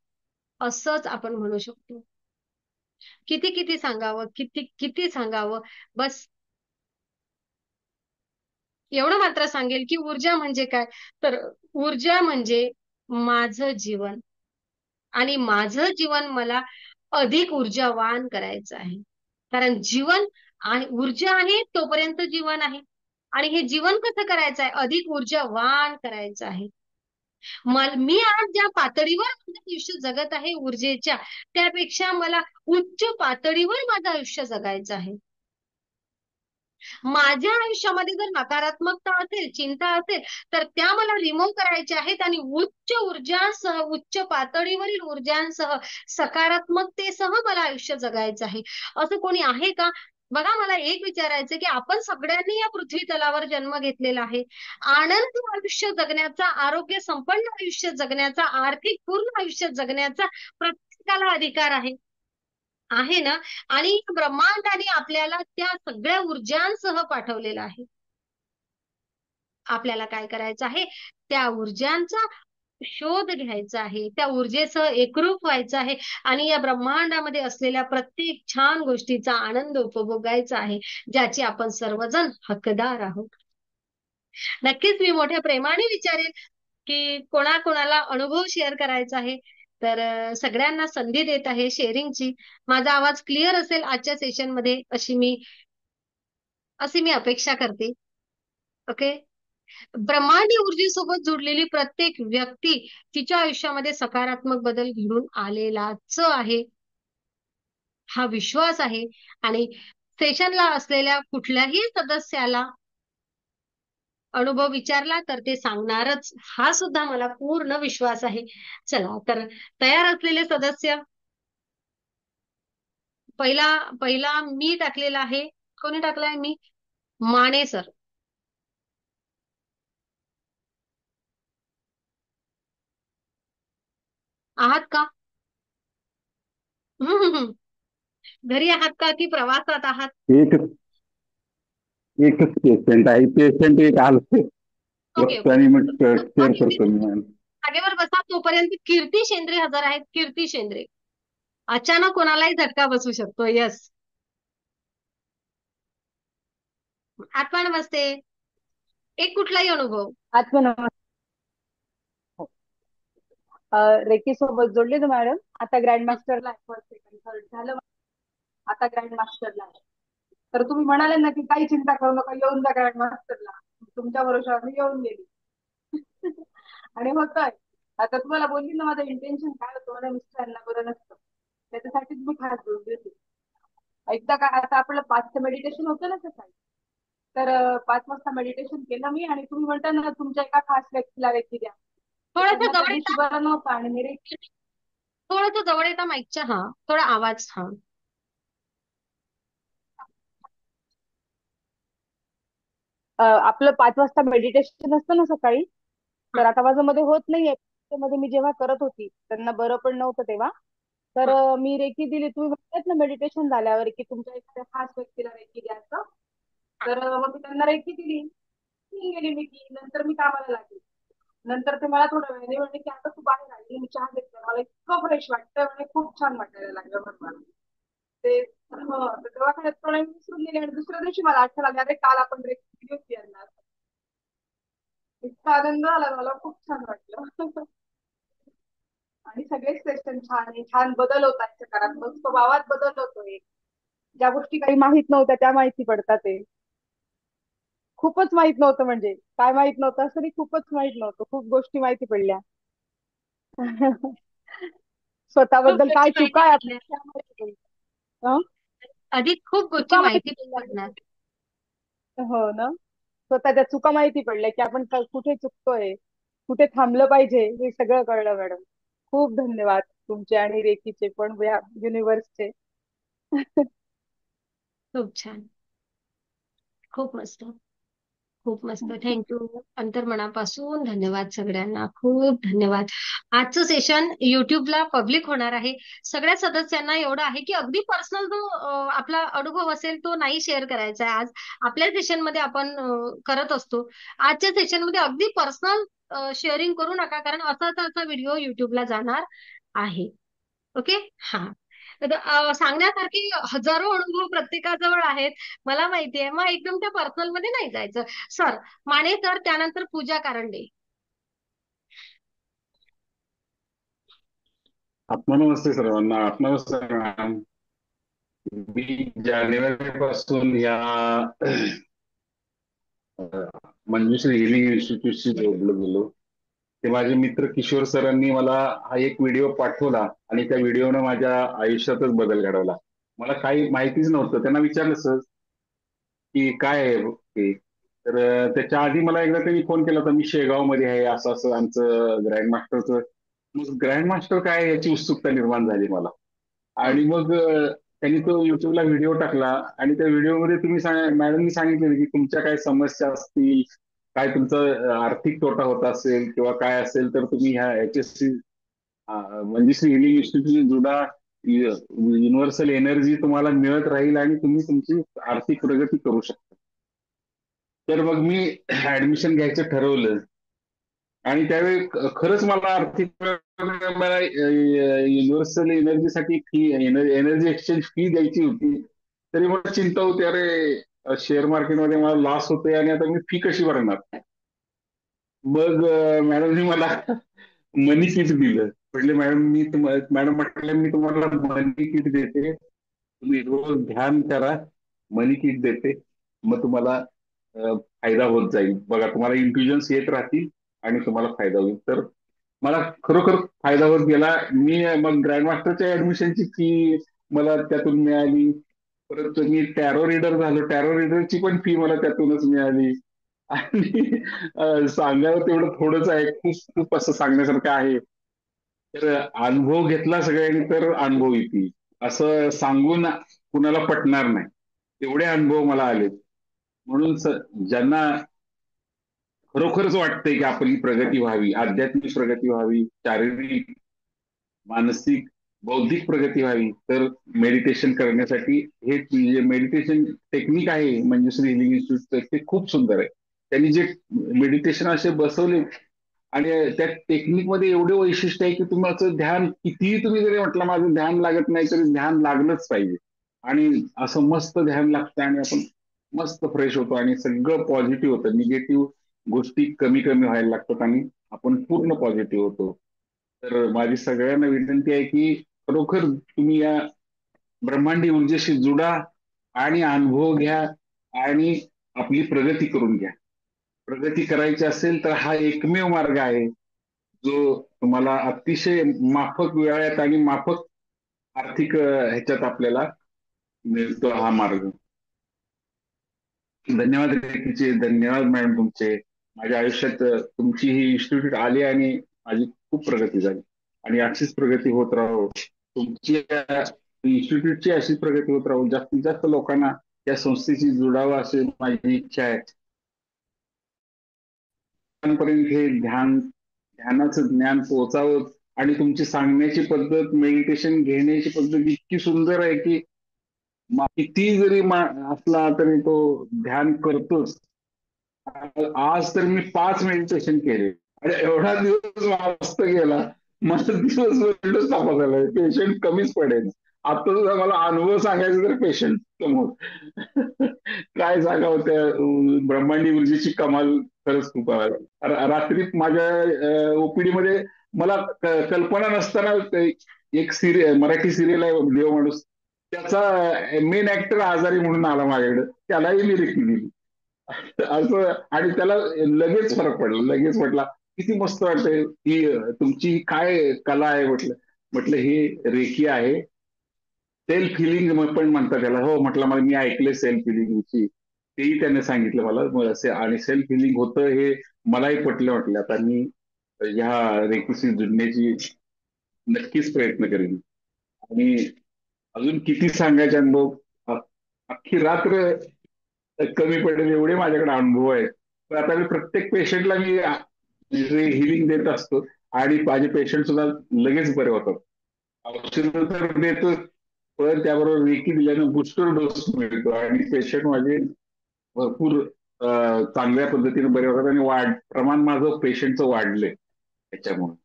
असंच आपण म्हणू शकतो. किती किती सांगावं, किती किती सांगावं. बस एवढं मात्र सांगेल की ऊर्जा म्हणजे काय, तर ऊर्जा म्हणजे माझं जीवन आणि माझं जीवन मला अधिक ऊर्जावान करायचं आहे. कारण जीवन आहे, ऊर्जा आहे तोपर्यंत जीवन आहे आणि हे जीवन कसं करायचं आहे, अधिक ऊर्जावान करायचं आहे. मी आज ज्या पातळीवर माझं आयुष्य जगत आहे ऊर्जेच्या, त्यापेक्षा मला उच्च पातळीवर माझं आयुष्य जगायचं आहे. माझ्या आयुष्यामध्ये जर नकारात्मकता असेल, चिंता असेल, तर त्या मला रिमूव्ह करायच्या आहेत आणि उच्च ऊर्जांसह, उच्च पातळीवरील ऊर्जांसह, सकारात्मकतेसह मला आयुष्य जगायचं आहे. असं कोणी आहे का? बघा, मला एक विचारायचं की आपण सगळ्यांनी या पृथ्वी तलावर जन्म घेतलेला आहे. आनंदी आयुष्य जगण्याचा, आरोग्य संपन्न आयुष्य जगण्याचा, आर्थिक पूर्ण आयुष्य जगण्याचा प्रत्येकाला अधिकार आहे ना. आणि ब्रह्मांडाने आपल्याला त्या सगळ्या ऊर्जांसह पाठवलेलं आहे. आपल्याला काय करायचं आहे, त्या ऊर्जांचा शोध घ्यायचा आहे, त्या ऊर्जेसह एकरूप व्हायचं आहे आणि या ब्रह्मांडामध्ये असलेल्या प्रत्येक छान गोष्टीचा आनंद उपभोगायचा आहे, ज्याचे आपण सर्वजण हकदार आहोत. नक्कीच मी मोठ्या प्रेमाने विचारेल की कोणाकोणाला अनुभव शेअर करायचा आहे, तर सगळ्यांना संधी देत आहे शेअरिंगची. माझा आवाज क्लिअर असेल आजच्या सेशनमध्ये अशी मी अपेक्षा करते. ओके. ब्रह्मांडी ऊर्जेसोबत जुडलेली प्रत्येक व्यक्ती तिच्या आयुष्यामध्ये सकारात्मक बदल घडून आलेलाच आहे, हा विश्वास आहे. आणि सेशनला असलेल्या कुठल्याही सदस्याला अनुभव विचारला तर ते सांगणारच, हा सुद्धा मला पूर्ण विश्वास आहे. चला तर तयार असलेले सदस्य, पहिला पहिला मी टाकलेला आहे. कोणी टाकलाय? मी, माने सर. आहात का? हम्म, हम्म, घरी आहात का की प्रवासात आहात? एक एकच पेशंट आहे. पेशंट एक आलं ओके ओके. रस्त्याने, मग बसा शेअर तुम्ही, करतो मी मॅम. जागेवर बसा. तोपर्यंत कीर्ती शेंद्रे हजर आहेत. कीर्ती शेंद्रे, अचानक कोणालाही झटका बसू शकतो. यस, आपण नमस्ते. एक कुठलाही अनुभव. आत्मनमस्कार. रेकी सोबत जोडले ना मॅडम. आता ग्रँड मास्टरला आहे. फर्स्ट सेकंड थर्ड झालं. आता ग्रँड मास्टरला आहे. तर तुम्ही म्हणाले ना की काही चिंता करू नका, येऊन जा ग्रँड मास्टरला. तुमच्या भरोशावर मी येऊन गेली. आणि होतंय. आता तुम्हाला बोलली ना माझं इंटेन्शन काय होतं, माझ्या मिस्टरांना बरं नसतं, त्याच्यासाठीच मी खास बोलली होती. एकदा काय, आता आपलं 5चं मेडिटेशन होतं ना सकाळी, तर 5 वाजता मेडिटेशन केलं मी. आणि तुम्ही म्हणता ना तुमच्या एका खास व्यक्तीला व्यक्ती द्या, तर थोडस त्यांना त्या जवळ दिवशी येता, बरं नव्हतं आणि मी थोडस जवळ येता माईकच्या. हा, थोडा आवाज. हा, आपलं 5 वाजता मेडिटेशन असतं ना सकाळी, हा, तर आता माझं मध्ये होत नाहीये. मध्ये मी जेव्हा करत होती त्यांना बरं पण नव्हतं तेव्हा, तर हा. मी रेकी दिली. तुम्ही म्हणतात ना मेडिटेशन झाल्यावर की तुमच्या एखाद्या खास व्यक्तीला रेकी द्यायचं, तर मग मी त्यांना रेकी दिली. निघून गेली मी की, नंतर मी कामाला लागली. नंतर ते मला थोड्या वेळाने म्हणले की आता तू बाहेर आली, मी चहा घेतला, मला इतकं फ्रेश वाटतं म्हणजे खूप छान वाटायला लागलं म्हणून मला ते. हो, तर दवाखान्यात थोडा वेळ विसरून गेले आणि दुसऱ्या दिवशी मला आठवण आली, अरे काल आपण रेकी दिली होती यांना. इतका आनंद झाला मला, खूप छान वाटलं. आणि सगळेच सेशन छान आहे. छान बदल होत आहेत सकारात्मक स्वभावात, बदल होतोय. ज्या गोष्टी काही माहित नव्हत्या त्या माहिती पडतात आहे. खूपच माहित नव्हतं, म्हणजे काय माहित नव्हतं असं नाही, खूपच माहित नव्हतं, खूप गोष्टी माहिती पडल्या. खूप स्वतःबद्दल काय गोष्टी चुका माहिती आहे पडल्या. आपल्या त्या माहिती पडल्या. अधिक खूप गोष्टी चुका माहिती माहिती पडणार. पडल्या. हो ना. स्वतःच्या चुका माहिती पडल्या की आपण कुठे चुकतोय, कुठे थांबलं पाहिजे, हे सगळं कळलं मॅडम. खूप धन्यवाद तुमचे आणि रेकीचे पण, या युनिव्हर्सचे. खूप छान, खूप मस्त, खूप मस्त. थँक्यू. अंतर्मनापासून धन्यवाद सगळ्यांना. खूप धन्यवाद. आजचं सेशन युट्यूबला पब्लिक होणार आहे. सगळ्या सदस्यांना एवढं आहे की अगदी पर्सनल जो आपला अनुभव असेल तो नाही शेअर करायचा आहे. आज आपल्या सेशनमध्ये आपण करत असतो. आजच्या सेशनमध्ये अगदी पर्सनल शेअरिंग करू नका, कारण असा असा व्हिडिओ युट्यूबला जाणार आहे. ओके. हा, तर सांगण्यासारखे हजारो अनुभव प्रत्येकाजवळ आहेत, मला माहितीये. मग एकदम त्या पर्सनल मध्ये नाही जायचं. सर, माने सर, त्यानंतर पूजा कारंडे. आत्मनमस्ते सर्वांना. आत्मनमस्ते मॅम. मी जानेवारी पासून या मंजुश्री हिलिंग इन्स्टिट्यूटशी जोडलो गेलो. ते माझे मित्र किशोर सरांनी मला हा एक व्हिडिओ पाठवला आणि त्या व्हिडिओनं माझ्या आयुष्यातच बदल घडवला. मला काही माहितीच नव्हतं. त्यांना विचारलं सर की काय आहे ते, तर त्याच्या आधी मला एकदा त्यांनी फोन केला होता, मी शेगाव मध्ये आहे, असं असं आमचं ग्रँड मास्टरचं. मग ग्रँड मास्टर काय आहे याची उत्सुकता निर्माण झाली मला. हं. आणि मग त्यांनी तो युट्यूबला व्हिडिओ टाकला आणि त्या व्हिडिओमध्ये तुम्ही मॅडमनी सांगितलं की तुमच्या काय समस्या असतील, काय तुमचं आर्थिक तोटा होत असेल किंवा काय असेल, तर तुम्ही ह्या HSC म्हणजे श्री हिलिंग इन्स्टिट्यूट जुना युनिव्हर्सल एनर्जी तुम्हाला मिळत राहील आणि तुम्ही तुमची आर्थिक प्रगती करू शकता. तर मग मी ऍडमिशन घ्यायचं ठरवलं. आणि त्यावेळी खरंच मला आर्थिक, मला युनिव्हर्सल एनर्जीसाठी फी, एनर्जी एक्सचेंज फी द्यायची होती. तरी मला चिंता होती, अरे शेअर मार्केटमध्ये मला लॉस होतोय आणि आता मी फी कशी भरणार. मग मॅडमनी मला मनी किट दिलं. म्हटले मॅडम, मॅडम म्हटलं मी तुम्हाला मनी किट देते, तुम्ही रोज ध्यान करा, मनी किट देते, मग तुम्हाला फायदा होत जाईल. बघा तुम्हाला इंट्युजन्स येत राहतील आणि तुम्हाला फायदा होईल. तर मला खरोखर फायदा होत गेला. मी मग ग्रँड मास्टरच्या ऍडमिशनची फी मला त्यातून मिळाली. परत मी टॅरो रीडर झालो. टॅरो रीडरची पण फी मला त्यातूनच मिळाली. आणि सांगावं तेवढं थोडंच आहे, खूप खूप असं सांगण्यासारखं आहे. तर अनुभव घेतला सगळ्यांनी तर अनुभव येतील, असं सांगून कुणाला पटणार नाही. तेवढे अनुभव मला आले. म्हणून ज्यांना खरोखरच वाटतंय की आपली प्रगती व्हावी, आध्यात्मिक प्रगती व्हावी, शारीरिक, मानसिक, बौद्धिक प्रगती व्हावी, तर मेडिटेशन करण्यासाठी हे जे मेडिटेशन टेक्निक आहे मंजुश्री हिलिंग इन्स्टिट्यूट, ते खूप सुंदर आहे. त्यांनी जे मेडिटेशन असे बसवले, आणि त्या टेक्निक मध्ये एवढे वैशिष्ट्य आहे की तुमचं ध्यान कितीही तुम्ही जरी म्हटलं माझं ध्यान लागत नाही, तरी ध्यान लागलंच पाहिजे. आणि असं मस्त ध्यान लागतं आणि आपण मस्त फ्रेश होतो आणि सगळं पॉझिटिव्ह होतं. निगेटिव्ह गोष्टी कमी कमी व्हायला लागतात आणि आपण पूर्ण पॉझिटिव्ह होतो. तर माझी सगळ्यांना विनंती आहे की खरोखर तुम्ही या ब्रह्मांडी ऊर्जेशी जुडा आणि अनुभव घ्या आणि आपली प्रगती करून घ्या. प्रगती करायची असेल तर हा एकमेव मार्ग आहे जो तुम्हाला अतिशय माफक वेळात आणि माफक आर्थिक ह्याच्यात आपल्याला मिळतो हा मार्ग. धन्यवाद रेखीचे, धन्यवाद मॅडम तुमचे. माझ्या आयुष्यात तुमची ही इन्स्टिट्यूट आली आणि माझी खूप प्रगती झाली आणि अशीच प्रगती होत राहो. तुमची इन्स्टिट्यूटची अशीच प्रगती होत राहो. जास्तीत जास्त लोकांना या संस्थेशी जुडावं अशी माझी इच्छा आहे. पर्यंत हे ध्यानाचं ज्ञान पोहोचावं. आणि तुमची सांगण्याची पद्धत, मेडिटेशन घेण्याची पद्धत इतकी सुंदर आहे की किती जरी असला तरी तो ध्यान करतोच. आज तर मी 5 मेडिटेशन केले आणि एवढा दिवस मस्त गेला. मला दिवस तपासायला पेशंट कमीच पडेल. आता सुद्धा मला अनुभव सांगायचा तर पेशंट समोर. काय सांगावं त्या ब्रह्मांडी ऊर्जेची कमाल. खरंच खूप आहे. रात्री माझ्या ओपीडी मध्ये मला कल्पना नसताना एक सिरियल, मराठी सिरियल आहे देव माणूस, त्याचा मेन ऍक्टर आजारी म्हणून आला माझ्याकडे, त्यालाही मी रेकी दिली असं. आणि त्याला लगेच फरक पडला, लगेच म्हटला किती मस्त वाटतंय की तुमची काय कला आहे. म्हटलं म्हटलं ही रेकी आहे. सेल्फ हिलिंग पण म्हणतात त्याला. हो म्हटलं, मला मी ऐकले सेल्फ हिलिंग विषयी, तेही त्याने सांगितलं मला. आणि सेल्फ हिलिंग होतं हे मलाही पटलं. म्हटलं आता मी ह्या रेकीशी जुडण्याची नक्कीच प्रयत्न करेन. आणि अजून किती सांगायचे अनुभव, अख्खी रात्र कमी पडेल एवढे माझ्याकडे अनुभव आहेत. तर आता मी प्रत्येक पेशंटला मी हिलिंग देत असतो आणि माझे पेशंट सुद्धा लगेच बरे होतात. औषध तर देतो, पण त्याबरोबर रेकी दिल्यानं बुस्टर डोस मिळतो आणि पेशंट माझे भरपूर चांगल्या पद्धतीने बरे होतात आणि प्रमाण माझं पेशंटचं वाढलंय त्याच्यामुळे.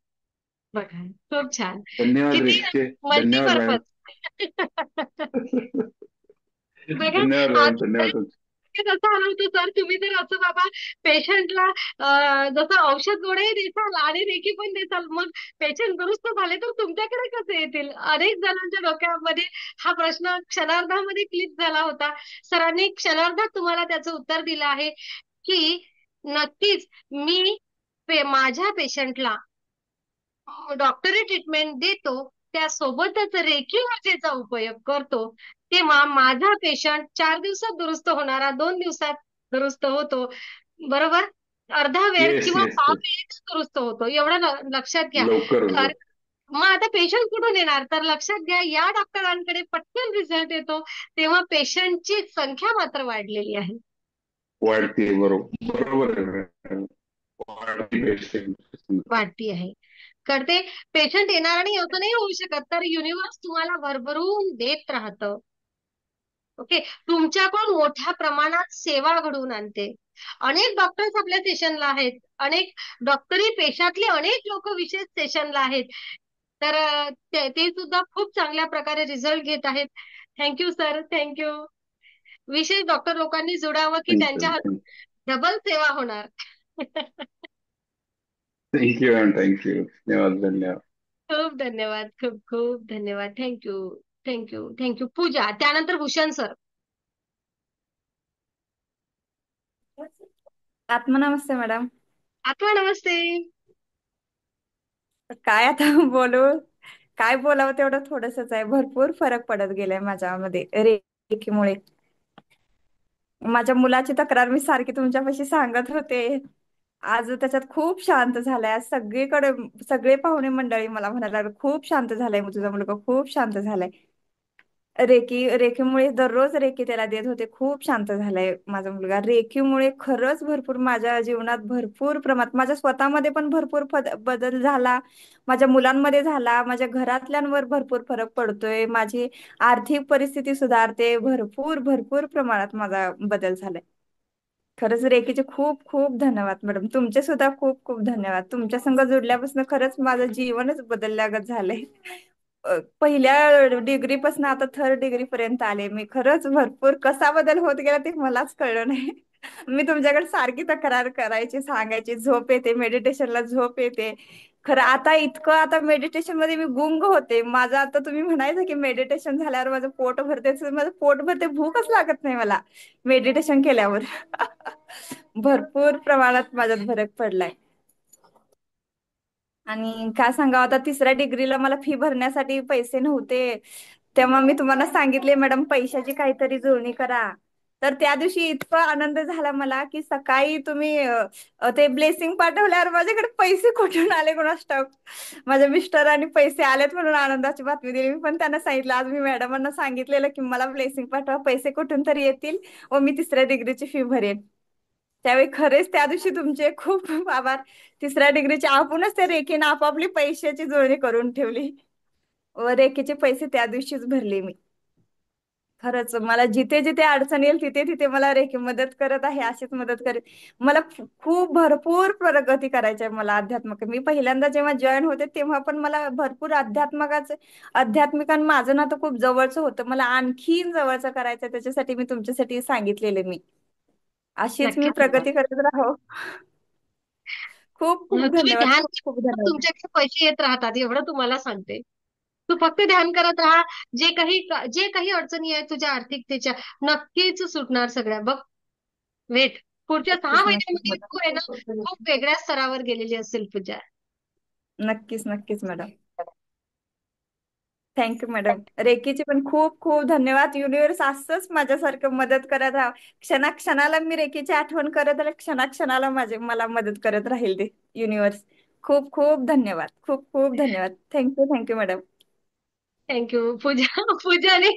बघा, खूप छान. धन्यवाद किती रेखचे. धन्यवाद मॅडम. मल्टीपर्पज. बघा, धन्यवाद मॅडम. धन्यवाद. कसं झालं होतं सर, तुम्ही जर असं बाबा पेशंटला जसं औषध गोळ्याही देसाल आणि रेकी पण देसाल, मग पेशंट दुरुस्त झाले तर तुमच्याकडे कसे येतील? अनेक जणांच्या डोक्यामध्ये हा प्रश्न क्षणार्धामध्ये क्लिक झाला होता. सरांनी क्षणार्धात तुम्हाला त्याचं उत्तर दिलं आहे की नक्कीच मी माझ्या पेशंटला डॉक्टरी ट्रीटमेंट देतो, त्यासोबतच रेखीव ऊर्जेचा उपयोग करतो, तेव्हा माझा पेशंट 4 दिवसात दुरुस्त होणारा 2 दिवसात दुरुस्त होतो. बरोबर? अर्धा वेळ येस किंवा येस पाव येस. वेळेत दुरुस्त होतो. एवढं लक्षात घ्या. लवकर. मग आता पेशंट कुठून येणार? तर लक्षात घ्या, या डॉक्टरांकडे पटकन रिझल्ट येतो, तेव्हा पेशंटची संख्या मात्र वाढलेली आहे. वाढते. बरोबर बरोबर आहे. वाढते patient. वाढती आहे. करते. पेशंट येणार आणि असं नाही होऊ शकत, तर युनिव्हर्स तुम्हाला भरभरून देत राहतं. ओके. तुमच्याकडून मोठ्या प्रमाणात सेवा घडवून आणते. अनेक डॉक्टर्स आपल्या सेशनला आहेत. अनेक डॉक्टरी पेशातले अनेक लोक विशेष सेशनला आहेत. तर ते सुद्धा खूप चांगल्या प्रकारे रिझल्ट घेत आहेत. Thank you sir, thank you. विशेष डॉक्टर लोकांनी जुडावं की त्यांच्या थँक्यू. डबल सेवा होणार. Thank you ma'am. थँक्यू. धन्यवाद. धन्यवाद. खूप धन्यवाद. खूप खूप धन्यवाद. थँक्यू. थँक्यू. थँक्यू. पूजा. त्यानंतर भूषण सर. आत्मनमस्ते मॅडम. आत्मा नमस्ते. काय आता बोलू, काय बोलावं तेवढं थोडंसच आहे. भरपूर फरक पडत गेलाय माझ्यामध्ये. रेकीमुळे. माझ्या मुलाची तक्रार मी सारखी तुमच्यापाशी सांगत होते. आज त्याच्यात खूप शांत झालाय. आज सगळीकडे सगळे पाहुणे मंडळी मला म्हणायला लागले, खूप शांत झालाय मग तुझा मुलगा, खूप शांत झालाय. रेकीमुळे दररोज रेकी त्याला देत होते. खूप शांत झालाय माझा मुलगा. रेकीमुळे खरंच भरपूर माझ्या जीवनात भरपूर प्रमाणात, माझ्या स्वतःमध्ये पण भरपूर बदल झाला, माझ्या मुलांमध्ये झाला, माझ्या घरातल्यांवर भरपूर फरक पडतोय, माझी आर्थिक परिस्थिती सुधारते, भरपूर भरपूर प्रमाणात माझा बदल झालाय. खरंच रेकीचे खूप खूप धन्यवाद मॅडम. तुमचे सुद्धा खूप खूप धन्यवाद. तुमच्या संग जोडल्यापासून खरंच माझं जीवनच बदलल्यागत झालंय. पहिल्या डिग्री पासून आता थर्ड डिग्री पर्यंत आले मी. खरंच भरपूर कसा बदल होत गेला ते मलाच कळलं नाही. मी तुमच्याकडे सारखी तक्रार करायची, सांगायची, झोप येते मेडिटेशनला, झोप येते. खरं आता इतकं, आता मेडिटेशन मध्ये मी गुंग होते. माझं आता तुम्ही म्हणायचं की मेडिटेशन झाल्यावर माझं पोट भरते, तसं माझं पोट भरते, भूकच लागत नाही मला मेडिटेशन केल्यावर. भरपूर प्रमाणात माझ्यात फरक पडलाय. आणि काय सांगावं, आता तिसऱ्या डिग्रीला मला फी भरण्यासाठी पैसे नव्हते. तेव्हा मी तुम्हाला सांगितले मॅडम पैशाची काहीतरी जुळणी करा. तर त्या दिवशी इतका आनंद झाला मला की सकाळी तुम्ही ते ब्लेसिंग पाठवल्यावर माझ्याकडे पैसे कुठून आले कोणास ठाऊक. माझ्या मिस्टरांनी पैसे आलेत म्हणून आनंदाची बातमी दिली. मी पण त्यांना सांगितलं, आज मी मॅडमांना सांगितलेलं की मला ब्लेसिंग पाठवा, पैसे कुठून तरी येतील व मी तिसऱ्या डिग्रीची फी भरेन. त्यावेळी खरेच त्या दिवशी तुमचे खूप खूप आभार. तिसऱ्या डिग्रीचे आपणच त्या रेखीने आपापली पैशाची जुळणी करून ठेवली व रेखीचे पैसे त्या दिवशीच भरले मी. खरंच मला जिथे जिथे अडचण येईल तिथे तिथे मला रेखी मदत करत आहे, अशीच मदत करेल. मला खूप भरपूर प्रगती करायची आहे मला अध्यात्मिक. मी पहिल्यांदा जेव्हा जॉईन होते तेव्हा पण मला भरपूर आध्यात्मिक आणि माझं नातं खूप जवळचं होतं. मला आणखीन जवळचं करायचं, त्याच्यासाठी मी तुमच्यासाठी सांगितलेले मी. अशीच मी नक्कीच मॅडम. प्रगती करत राहो. खूप खूप तुम्ही धन्यवाद, ध्यान खूप केलं खूप तर धन्यवाद. तुमच्याकडे पैसे येत राहतात, एवढं तुम्हाला सांगते. तू फक्त ध्यान करत राहा. जे काही अडचणी आहेत तुझ्या आर्थिकतेच्या, नक्कीच सुटणार सगळ्या. बघ, वेट. पुढच्या नक्कीच 6 नक्कीच महिन्यामध्ये तू आहे ना, मॅडम. खूप वेगळ्या स्तरावर गेलेली असेल पूजा. नक्कीच नक्कीच मॅडम. Thank you madam. रेकीचे पण खूप खूप धन्यवाद. युनिव्हर्स असंच माझ्यासारखं मदत करत राहा. क्षणाक्षणाला मी रेकीची आठवण करत राहील, क्षणाक्षणाला मला मदत करत राहील ते युनिव्हर्स. खूप खूप धन्यवाद, खूप खूप धन्यवाद. Thank you thank you madam. थँक्यू पूजा. पूजाने,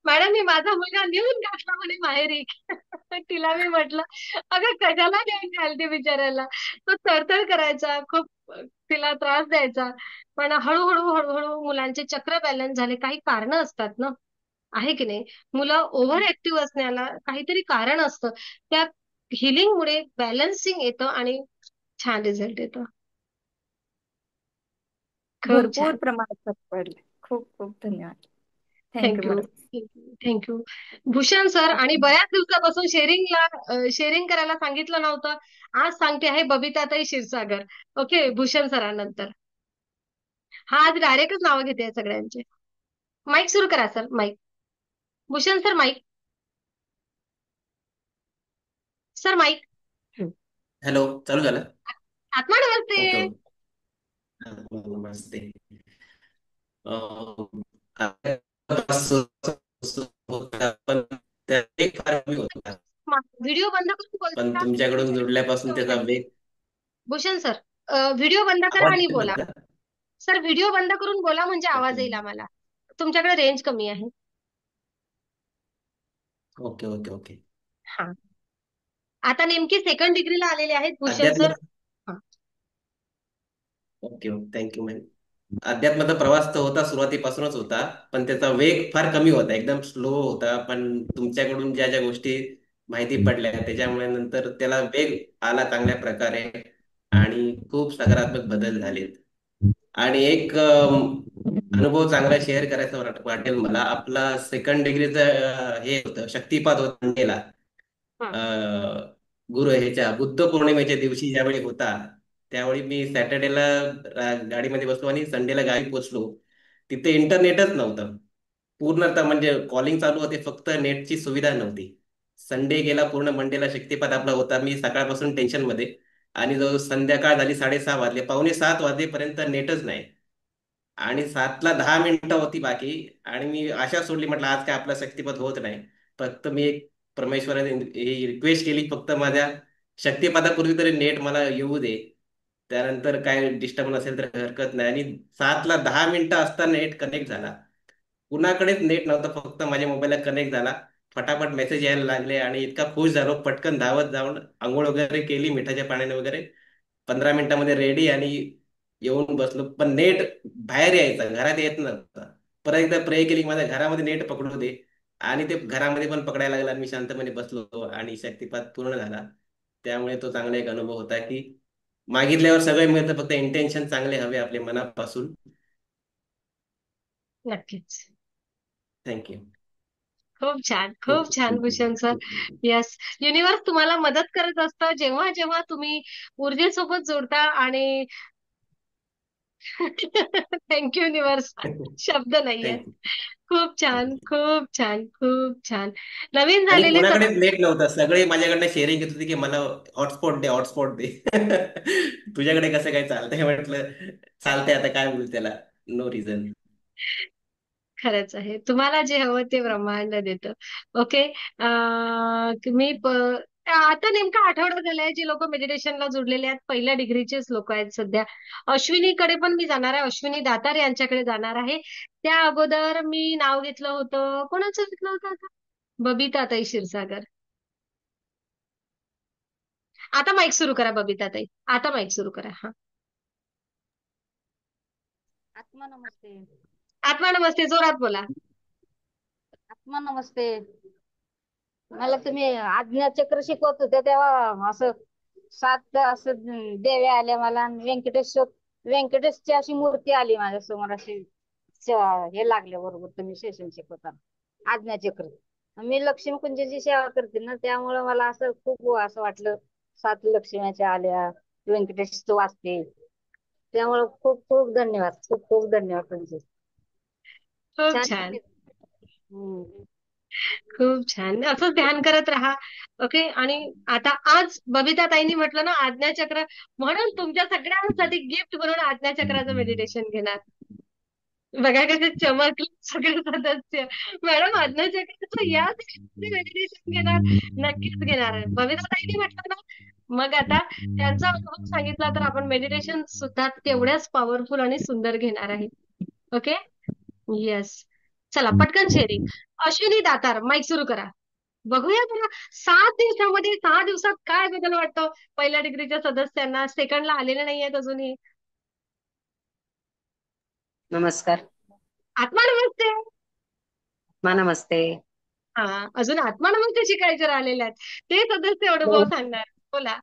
मॅडम मी माझा मुलगा नेऊन घातला म्हणे माहेरी. तिला मी म्हटलं, अगं कशाला नेऊन घालते बिचाऱ्याला. तो तरतड करायचा खूप, तिला त्रास द्यायचा. पण हळूहळू हळूहळू मुलांचे चक्र बॅलन्स झाले. काही कारण असतात ना, आहे की नाही. मुलं ओव्हर ऍक्टिव्ह असण्याला काहीतरी कारण असतं. त्या हिलिंगमुळे बॅलन्सिंग येतं आणि छान रिझल्ट येतो. खूप भरपूर छान. प्रमाणात फरक पडले. खूप खूप धन्यवाद. Thank you thank you. Madam. Thank you. Bhushan sir, आणि बऱ्याच दिवसापासून शेअरिंग करायला सांगितलं नव्हतं. आज सांगते आहे बबिताताई क्षीरसागर. ओके, भूषण सरांनंतर. हा, आज डायरेक्टच नावं घेते सगळ्यांचे. माईक सुरू करा sir, mic. Bhushan sir, mic. Sir, mic. Hello, चालू झालं. आत्मा नमस्ते. Okay okay. नमस्ते. पण त्या वेग फार कमी होता. व्हिडिओ बंद करून पण बोलता तुमच्याकडून जोडल्यापासून का? त्याचा वेग. भूषण सर, व्हिडिओ बंद करा आवाज आणि येतोय बोला. माझा? सर, व्हिडिओ बंद करून बोला म्हणजे ओके आवाज येईल आम्हाला. तुमच्याकडे रेंज कमी आहे. Okay okay okay. हा, आता नेमकी सेकंड डिग्रीला आलेले आहेत भूषण सर. अध्यात्म. Okay okay, thank you ma'am. अध्यात्माचा प्रवास तर होता, सुरुवातीपासूनच होता, पण त्याचा वेग फार कमी होता, एकदम स्लो होता. पण तुमच्याकडून ज्या ज्या गोष्टी माहिती पडल्या त्याच्यामुळे नंतर त्याला वेग आला चांगल्या प्रकारे आणि खूप सकारात्मक बदल झालेत. आणि एक अनुभव चांगला शेअर करायचा वाटेल मला. आपला सेकंड डिग्रीचं हे होतं, शक्तिपात होता मंडेला. हं. गुरु ह्याच्या बुद्ध पौर्णिमेच्या दिवशी ज्यावेळी होता, त्यावेळी मी सॅटर्डेला गाडीमध्ये बसलो आणि संडेला गावी पोहोचलो. तिथे इंटरनेटच नव्हतं पूर्णतः, म्हणजे कॉलिंग चालू होते, फक्त नेटची सुविधा नव्हती. संडे गेला पूर्ण, मंडेला शक्तिपात आपला होता. मी सकाळपासून टेन्शन मध्ये, आणि जो संध्याकाळ झाली 6:30 वाजले, पावणे 7 वाजेपर्यंत नेटच नाही. आणि 7ला 10 मिनिटं होती बाकी, आणि मी आशा सोडली, म्हटलं आज काय आपला शक्तिपात होत नाही. फक्त मी एक परमेश्वराने ही रिक्वेस्ट केली, फक्त माझ्या शक्तिपातापूर्वी तरी नेट मला येऊ दे. त्यानंतर काय डिस्टर्ब नसेल तर हरकत नाही. आणि 7 ला 10 मिनिटं असता नेट कनेक्ट झाला. कुणाकडेच नेट नव्हतं, फक्त माझ्या मोबाईलला कनेक्ट झाला. फटाफट मेसेज यायला लागले आणि इतका खुश झालो, पटकन धावत जाऊन आंघोळ वगैरे केली मिठाच्या पाण्याने वगैरे. 15 मिनिटामध्ये रेडी आणि येऊन बसलो. पण नेट बाहेर यायचं, घरात येत नव्हतं. परत एकदा प्रे केली की माझ्या घरामध्ये नेट पकडू दे. आणि ते घरामध्ये पण पकडायला लागला आणि मी शांतपणे बसलो आणि शक्तिपात पूर्ण झाला. त्यामुळे तो चांगला एक अनुभव होता की मागितल्यावर सगळं मिळतं, फक्त इंटेन्शन चांगले हवे आपले मनापासून. नक्कीच. थँक्यू. खूप छान, खूप खूप छान भूषण सर. येस, युनिव्हर्स तुम्हाला मदत करत असतं जेव्हा जेव्हा तुम्ही ऊर्जेसोबत जोडता. आणि थँक्यू युनिव्हर्स, शब्द नाहीये. थँक्यू. खूप छान, खूप छान, खूप छान. नवीन आणि झालेले कोणाकडेच सदस्य. नेट नव्हतं, सगळे माझ्याकडनं शेअरिंग घेत होते की मला हॉटस्पॉट दे, हॉटस्पॉट दे. तुझ्याकडे कसं काय चालतंय म्हटलं. चालतंय, आता काय बोलू त्याला, नो रिझन. खरंच आहे, तुम्हाला जे हवं ते ब्रह्मांड देतं. ओके. आता नेमका आठवडा झालाय जे लोक मेडिटेशनला जुडलेले आहेत, पहिल्या डिग्रीचेच लोक आहेत सध्या. अश्विनीकडे पण मी जाणार आहे, अश्विनी दातार यांच्याकडे जाणार आहे. त्या अगोदर मी नाव घेतलं होतं, कोणाचं घेतलं होतं आता? बबिताताई क्षीरसागर. आता माईक सुरू करा बबिताताई, आता माईक सुरू करा. हा, आत्मा नमस्ते. आत्मा नमस्ते, जोरात बोला. आत्मा नमस्ते. मला तुम्ही आज्ञाचक्र शिकवत होते तेव्हा असं सात असं देव्या आल्या मला, आणि व्यंकटेशची अशी मूर्ती आली माझ्या समोर, अशी हे लागल्या बरोबर तुम्ही सेशन शिकवताना आज्ञाचक्र. मी लक्ष्मी कुंजाची सेवा करते ना, त्यामुळे मला असं खूप असं वाटलं 7 लक्ष्म्याच्या आल्या, व्यंकटेशचं वाचते. त्यामुळे खूप खूप धन्यवाद, खूप खूप धन्यवाद तुमचे. खूप छान छान, हम्म. खूप छान. असंच ध्यान करत राहा. ओके. आणि आता आज बबिता ताईंनी म्हटलं ना आज्ञाचक्र, म्हणून तुमच्या सगळ्यांसाठी गिफ्ट म्हणून आज्ञाचक्राचं मेडिटेशन घेणार. बघा कसे चमकले सगळे सदस्य. मॅडम आज्ञाचक्राचं या मेडिटेशन घेणार. नक्कीच घेणार आहे बबिता ताईंनी म्हटलं ना. मग आता त्यांचा अनुभव सांगितला तर आपण मेडिटेशन सुद्धा तेवढ्याच पॉवरफुल आणि सुंदर घेणार आहे. ओके. येस. चला पटकन शेअरिंग. अश्विनी दातार, माईक सुरू करा. बघूया बरं 7 दिवसामध्ये, 6 दिवसात काय बदल वाटतो पहिल्या डिग्रीच्या सदस्यांना, सेकंडला आलेले नाहीयेत अजूनही. नमस्कार. आत्मा नमस्ते. नमस्ते. हा, अजून आत्मा नमस्ते शिकायचे राहिलेले आहेत, ते सदस्य अनुभव सांगणार. बोला.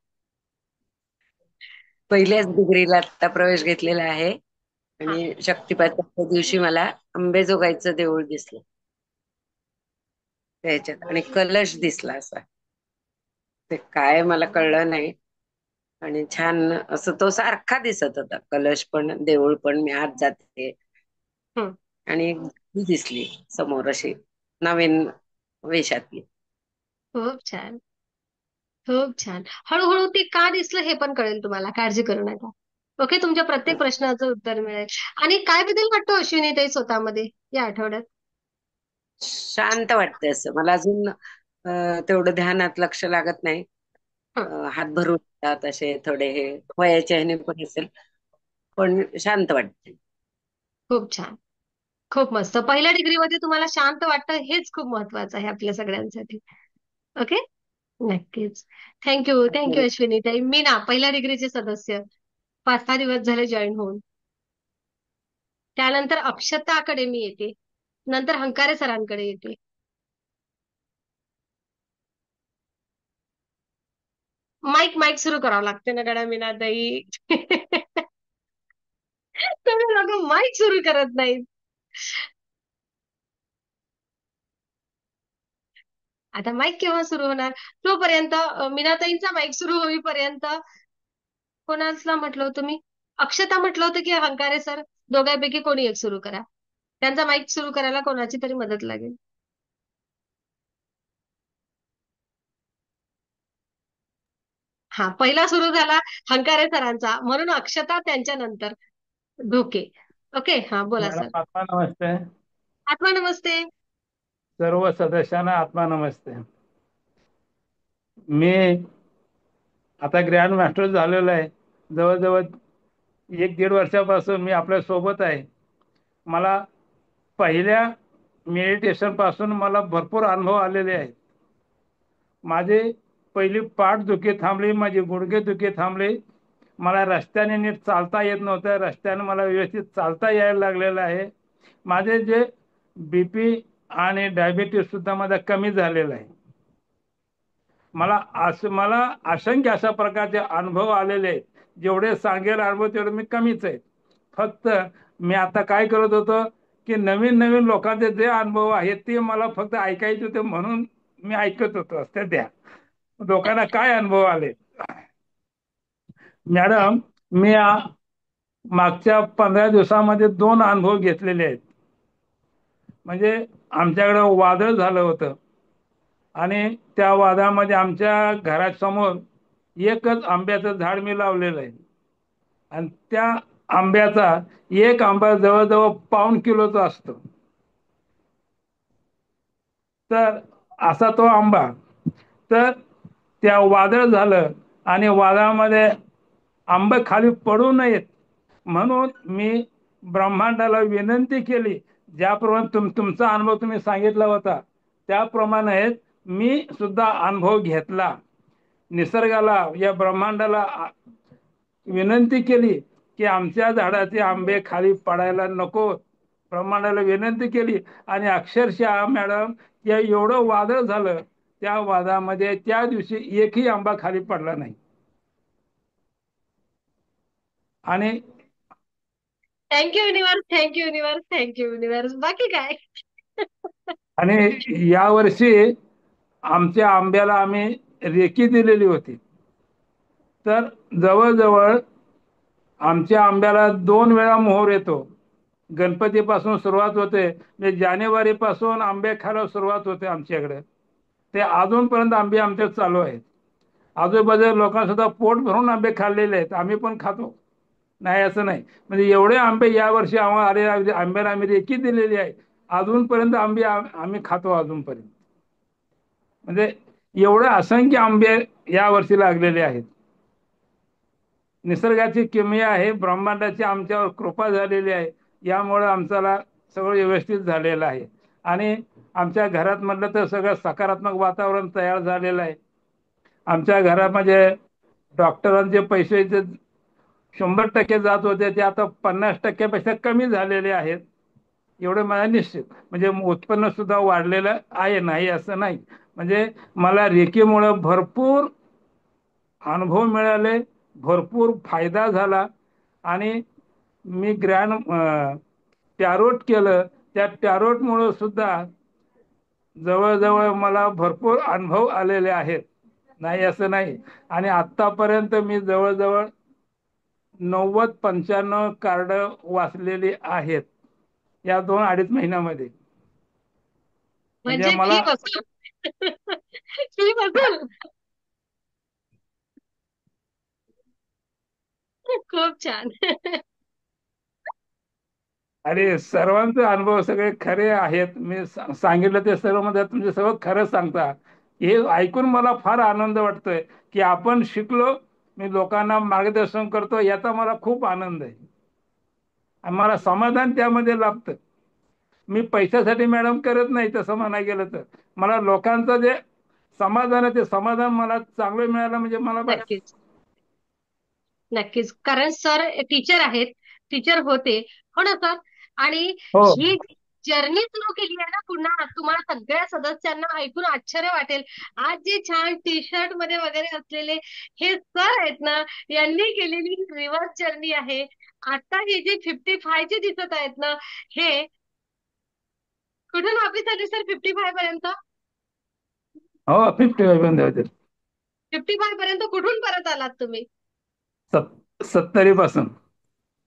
पहिल्याच डिग्रीला आता प्रवेश घेतलेला आहे हा, आणि शक्तिपाताच्या दिवशी मला अंबेजोगाईचं देऊळ दिसलं त्याच्यात, आणि कलश दिसला असा. ते काय मला कळलं नाही. आणि छान असं तो सारखा दिसत होता, कलश पण देऊळ पण. मी आत जाते हं. आणि एक मुलगी दिसली समोर, अशी नवीन वेशातली. खूप छान, खूप छान. हळूहळू ते का दिसलं हे पण कळेल तुम्हाला, काळजी करू नका. ओके. तुमच्या प्रत्येक प्रश्नाचं उत्तर मिळेल. आणि काय बदल वाटतो अश्विनी ताई स्वतःमध्ये या आठवड्यात? शांत वाटतंय असं मला. अजून तेवढं ध्यानात लक्ष लागत नाही. हं. हात भरून येतात असे थोडे, हे वयाच्या ह्याने पण असेल, पण शांत वाटते. खूप छान, खूप मस्त. पहिल्या डिग्रीमध्ये तुम्हाला शांत वाटतं हेच खूप महत्वाचं आहे आपल्या सगळ्यांसाठी. ओके. नक्कीच. थँक्यू, थँक्यू अश्विनी ताई. मी ना पहिल्या डिग्रीचे सदस्य 5-6 दिवस झाले जॉईन होऊन. त्यानंतर अक्षताकडे मी येते, नंतर हंकारे सरांकडे येते. माईक माईक सुरू करावं लागते ना गड्या मीनाताई. तुम्ही लोक माईक सुरू करत नाहीत. आता माईक केव्हा सुरू होणार? तोपर्यंत मीनाताईंचा माईक सुरू होईपर्यंत कोणाला म्हटलं होतं मी? अक्षता म्हटलं होतं की हंकारे सर? दोघांपैकी कोणी एक सुरू करा. त्यांचा माईक सुरू करायला कोणाची तरी मदत लागेल. हा, पहिला सुरू झाला हंकारे सरांचा, म्हणून अक्षता त्यांच्या नंतर धोके. ओके. हा, बोला सर. मॅडम आत्मा नमस्ते. आत्मा नमस्ते. सर्व सदस्यांना आत्मा नमस्ते. मी आता ग्रँड मास्टर झालेलो आहे. जवळजवळ 1-1.5 वर्षापासून मी आपल्या सोबत आहे. मला पहिल्या मेडिटेशन पासून मला भरपूर अनुभव आलेले आहेत. माझे पहिली पाठदुखी थांबली, माझे गुडघे दुखी थांबले. मला रस्त्याने नीट चालता येत नव्हतं, रस्त्याने मला व्यवस्थित चालता यायला लागलेलं आहे. माझे जे BP आणि डायबिटीस सुद्धा माझा कमी झालेला आहे. मला असंख्य अशा प्रकारचे अनुभव आलेले आहेत. जेवढे सांगेल अनुभव तेवढे मी कमीच आहे. फक्त मी आता काय करत होतो की नवीन नवीन लोकांचे जे अनुभव आहेत ते मला फक्त ऐकायचे होते, म्हणून मी ऐकत होतो. त्या लोकांना काय अनुभव आले. मॅडम, मी मागच्या 15 दिवसामध्ये 2 अनुभव घेतलेले आहेत. म्हणजे आमच्याकडे वादळ झालं होतं आणि त्या वादळामध्ये आमच्या घरासमोर एकच आंब्याचं झाड मी लावलेलं आहे आणि त्या आंब्याचा एक आंबा जवळजवळ 1.5 किलोचा असतो. तर असा तो आंबा. तर त्या वादळ झालं आणि वादळामध्ये आंबे खाली पडू नयेत म्हणून मी ब्रह्मांडाला विनंती केली. ज्याप्रमाणे तुमचा अनुभव तुम्ही सांगितला होता त्याप्रमाणे मी सुद्धा अनुभव घेतला. निसर्गाला, या ब्रह्मांडाला विनंती केली की आमच्या झाडाचे आंबे खाली पडायला नको. ब्रह्मांडाला विनंती केली आणि अक्षरशः मॅडम या एवढं वादळ झालं, त्या वादळामध्ये त्या दिवशी एकही आंबा खाली पडला नाही. आणि thank you universe, thank you universe, thank you universe. बाकी काय. आणि यावर्षी आमच्या आंब्याला आम्ही रेकी दिलेली होती. तर जवळजवळ आमच्या आंब्याला 2 वेळा मोहर येतो. गणपतीपासून सुरुवात होते, म्हणजे जानेवारीपासून आंबे खायला सुरुवात होते आमच्याकडे. ते अजूनपर्यंत आंबे आमच्या चालू आहेत. आजूबाजूच्या लोकांना सुद्धा पोट भरून आंबे खाल्लेले आहेत. आम्ही पण खातो, नाही असं नाही. म्हणजे एवढे आंबे यावर्षी आम्हाला आले, आंब्याला आम्ही रेकी दिलेली आहे. अजूनपर्यंत आंबे आम्ही खातो अजूनपर्यंत. म्हणजे एवढे असंख्य आंबे या वर्षी लागलेले आहेत. निसर्गाची किमया आहे, ब्रह्मांडाची आमच्यावर कृपा झालेली आहे. यामुळे आमच्याला सगळं व्यवस्थित झालेलं आहे. आणि आमच्या घरात म्हटलं तर सगळं सकारात्मक वातावरण तयार झालेलं आहे. आमच्या घरामध्ये डॉक्टरांचे पैसे 100% जात होते, ते आता 50% कमी झालेले आहेत. एवढं मला निश्चित. म्हणजे उत्पन्न सुद्धा वाढलेलं आहे, नाही असं नाही. म्हणजे मला रेकीमुळे भरपूर अनुभव मिळाले, भरपूर फायदा झाला. आणि मी टॅरोट केलं. त्या टॅरोटमुळे सुद्धा जवळजवळ मला भरपूर अनुभव आलेले आहेत, नाही असं नाही. आणि आतापर्यंत मी जवळजवळ 90-95 कार्ड वाचलेली आहेत या 2-2.5 महिन्यामध्ये. म्हणजे म्हणजे मला फी वसूल. फी वसूल. खूप छान. अरे, सर्वांचे अनुभव सगळे खरे आहेत. मी सांगितलं ते सर्व मध्ये तुमचे सगळं खरं सांगता. हे ऐकून मला फार आनंद वाटतोय की आपण शिकलो, मी लोकांना मार्गदर्शन करतो, याचा मला खूप आनंद आहे आणि मला समाधान त्यामध्ये लाभतं. मी पैशासाठी मॅडम करत नाही, तसं म्हणायला गेलं तर मला लोकांचं जे समाधान आहे ते समाधान मला चांगलं मिळालं म्हणजे मला बस. नक्कीच, नक्कीच. कारण सर टीचर आहेत, टीचर होते. हो ना सर. आणि हो, ही जर्नी सुरू केली आहे ना, पुन्हा तुम्हाला सगळ्या सदस्यांना ऐकून आश्चर्य वाटेल. आज जे छान टी शर्ट मध्ये वगैरे असलेले हे सर आहेत ना, यांनी केलेली रिव्हर्स जर्नी आहे. आता हे जे 55 चे दिसत आहेत ना, हे कुठून वापस आले सर 55 पर्यंत? हो, 55 बंद होते. 55 पर्यंत कुठून परत आलात तुम्ही? 70 पासून.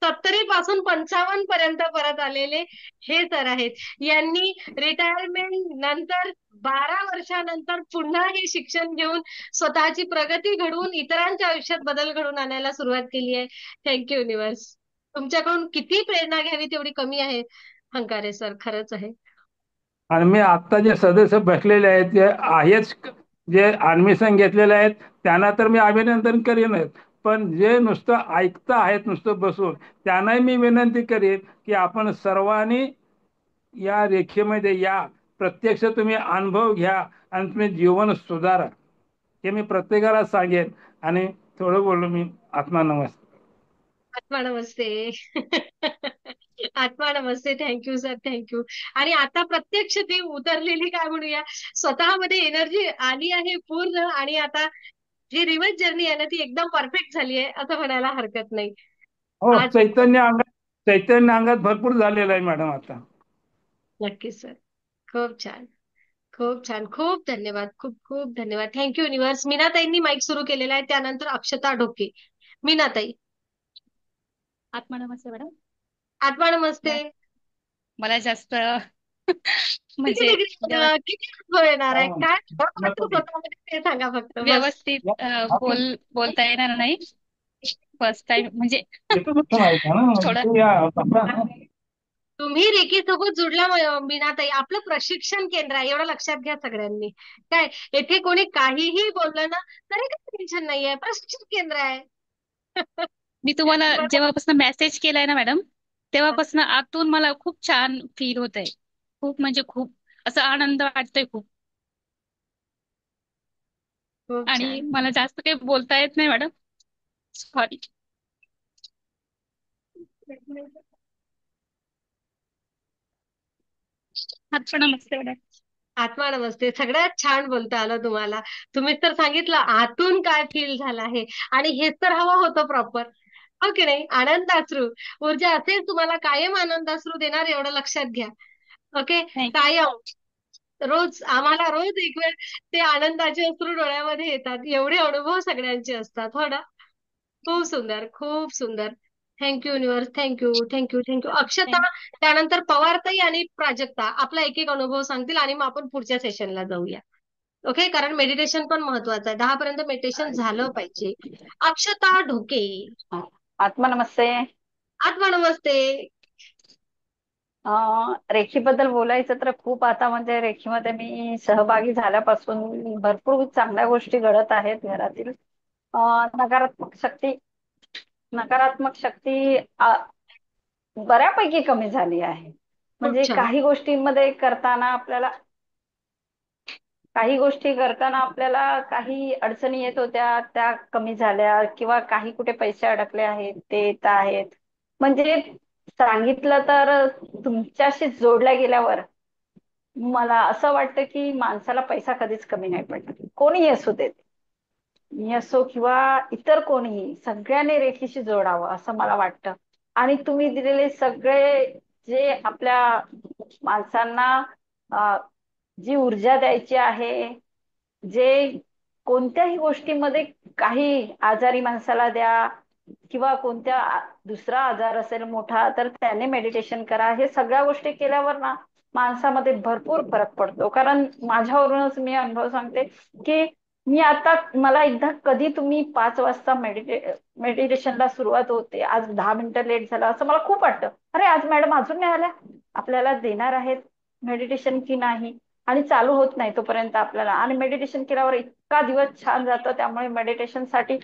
70 पासून 55 पर्यंत परत आलेले हे सर आहेत. यांनी रिटायरमेंट नंतर 12 वर्षानंतर पुन्हा हे शिक्षण घेऊन स्वतःची प्रगती घडवून इतरांच्या आयुष्यात बदल घडवून आणायला सुरुवात केली आहे. Thank you universe. तुमच्याकडून किती प्रेरणा घ्यावी तेवढी कमी आहे. हंकारे सर, खरंच आहे. आणि मी आत्ता जे सदस्य बसलेले आहेत ते आहेच, जे ऍडमिशन घेतलेले आहेत त्यांना तर मी अभिनंदन करीनच, पण जे नुसतं ऐकता आहेत नुसतं बसून त्यांनाही मी विनंती करीन की आपण सर्वांनी या रेखेमध्ये या, प्रत्यक्ष तुम्ही अनुभव घ्या आणि तुम्ही जीवन सुधारा, हे मी प्रत्येकाला सांगेन. आणि थोडं बोललो मी. आत्मा नमस्ते. आत्मा नमस्ते. आत्मा नमस्ते. Thank you sir, thank you. आणि आता प्रत्यक्ष ती उतरलेली काय म्हणूया, स्वतःमध्ये एनर्जी आली आहे पूर्ण, आणि आता जी रिव्हर्स जर्नी आहे ना ती एकदम परफेक्ट झाली आहे असं म्हणायला हरकत नाही. हो, आज चैतन्य अंगात भरपूर झालेलं आहे मॅडम आता. नक्कीच सर. खूप छान, खूप छान. खूप धन्यवाद, खूप खूप धन्यवाद. Thank you universe. मीनाताईंनी माईक सुरू केलेला आहे, त्यानंतर अक्षता ढोके. मीनाताई. आत्मा नमस्ते मॅडम. आत्मा नमस्ते. मला जास्त किती म्हणजे डिग्री किती अनुभव येणार आहे, काय वाटतं स्वतःमध्ये ते सांगा फक्त बस. व्यवस्थित बोलता येणार नाही. फर्स्ट टाइम म्हणजे थोडं तुम्ही रेकी सोबत जुडला मीनाताई. आपलं प्रशिक्षण केंद्र आहे, एवढं लक्षात घ्या सगळ्यांनी. काय येथे कोणी काहीही बोललं ना तरी काही टेन्शन नाहीये, प्रशिक्षण केंद्र आहे. मी तुम्हाला जेव्हापासून मेसेज केलाय ना मॅडम, तेव्हापासून आतून मला खूप छान फील होत आहे. खूप म्हणजे खूप असं आनंद वाटतोय खूप. खूप आणि छान. मला जास्त काही बोलता येत नाही मॅडम, सॉरी. आत्मा नमस्ते मॅडम. आत्मा नमस्ते. सगळ्यात छान बोलता आलं तुम्हाला. तुम्हीच तर सांगितलं आतून काय फील झालं आहे, आणि हेच तर हवं होतं प्रॉपर. हो की नाही? आनंदाश्रू ऊर्जा असेल तुम्हाला कायम आनंदाश्रू देणार, एवढं लक्षात घ्या. ओके. कायम रोज आम्हाला रोज एक वेळ ते आनंदाचे अश्रू डोळ्यामध्ये येतात, एवढे अनुभव सगळ्यांचे असतात. हो ना? खूप सुंदर, खूप सुंदर. Thank you universe. Thank you, thank you, thank you. Akshata, त्यानंतर पवारताई आणि प्राजक्ता आपला एक एक अनुभव सांगतील, आणि मग आपण पुढच्या सेशनला जाऊया. ओके, कारण मेडिटेशन पण महत्वाचं आहे. 10 पर्यंत मेडिटेशन झालं पाहिजे. अक्षता ढोके. आत्मा नमस्ते. आत्मा नमस्ते. रेखीबद्दल बोलायचं तर खूप, आता म्हणजे रेखीमध्ये मी सहभागी झाल्यापासून भरपूर चांगल्या गोष्टी घडत आहेत घरातील. नकारात्मक शक्ती बऱ्यापैकी कमी झाली आहे. म्हणजे काही गोष्टींमध्ये करताना आपल्याला काही अडचणी येत होत्या, त्या कमी झाल्या, किंवा काही कुठे पैसे अडकले आहेत ते येत आहेत. म्हणजे सांगितलं तर तुमच्याशी जोडल्या गेल्यावर मला असं वाटतं की माणसाला पैसा कधीच कमी नाही पडणार, कोणीही असू देत, मी असो किंवा इतर कोणीही, सगळ्यांनी रेखीशी जोडावं असं मला वाटतं. आणि तुम्ही दिलेले सगळे जे आपल्या माणसांना जी ऊर्जा द्यायची आहे, जे कोणत्याही गोष्टीमध्ये काही आजारी माणसाला द्या, किंवा कोणत्या दुसरा आजार असेल मोठा तर त्याने मेडिटेशन करा, हे सगळ्या गोष्टी केल्यावर ना माणसामध्ये भरपूर फरक पडतो. कारण माझ्यावरूनच मी अनुभव सांगते की मी आता, मला एकदा कधी तुम्ही 5 वाजता मेडिटेशनला सुरुवात होते, आज 10 मिनिटं लेट झालं असं मला खूप वाटतं. अरे आज मॅडम अजून नाही आल्या, आपल्याला देणार आहेत मेडिटेशन की नाही, आणि चालू होत नाही तोपर्यंत आपल्याला. आणि मेडिटेशन केल्यावर इतका दिवस छान जातो. त्यामुळे मेडिटेशन साठी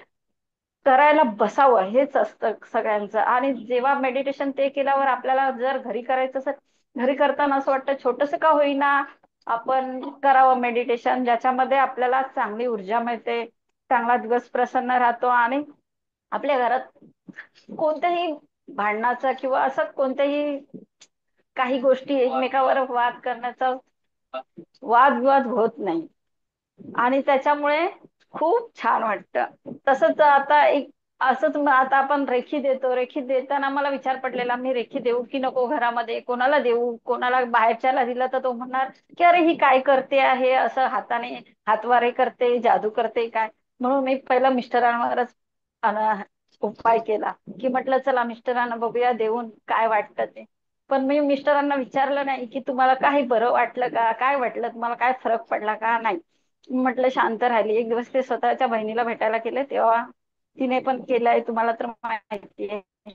करायला बसावं हेच असतं सगळ्यांचं. आणि जेव्हा मेडिटेशन ते केल्यावर आपल्याला जर घरी करायचं असेल, घरी करताना असं वाटतं छोटंसं का होईना आपण करावं मेडिटेशन, ज्याच्यामध्ये आपल्याला चांगली ऊर्जा मिळते, चांगला दिवस प्रसन्न राहतो, आणि आपल्या घरात कोणत्याही भांडणाचा किंवा असं कोणत्याही काही गोष्टी एकमेकावर वाद करण्याचा वादविवाद होत नाही. आणि त्याच्यामुळे खूप छान वाटतं. तसंच आता असंच आता आपण रेखी देतो, रेखी देताना मला विचार पडलेला, मी रेखी देऊ की नको घरामध्ये, कोणाला देऊ, कोणाला बाहेरच्याला दिलं तर तो म्हणणार की अरे ही काय करते आहे, असं हाताने हातवारे करते, जादू करते काय. म्हणून मी पहिलं मिस्टरांवरच उपाय केला की म्हटलं चला मिस्टरांना बघूया देऊन काय वाटतं ते. पण मी मिस्टरांना विचारलं नाही की तुम्हाला काही बरं वाटलं का, काय वाटलं तुम्हाला, काय फरक पडला का, नाही. म्हटलं शांत राहिली. एक दिवस ते स्वतःच्या बहिणीला भेटायला गेले, तेव्हा तिने पण केलंय, तुम्हाला तर माहिती आहे.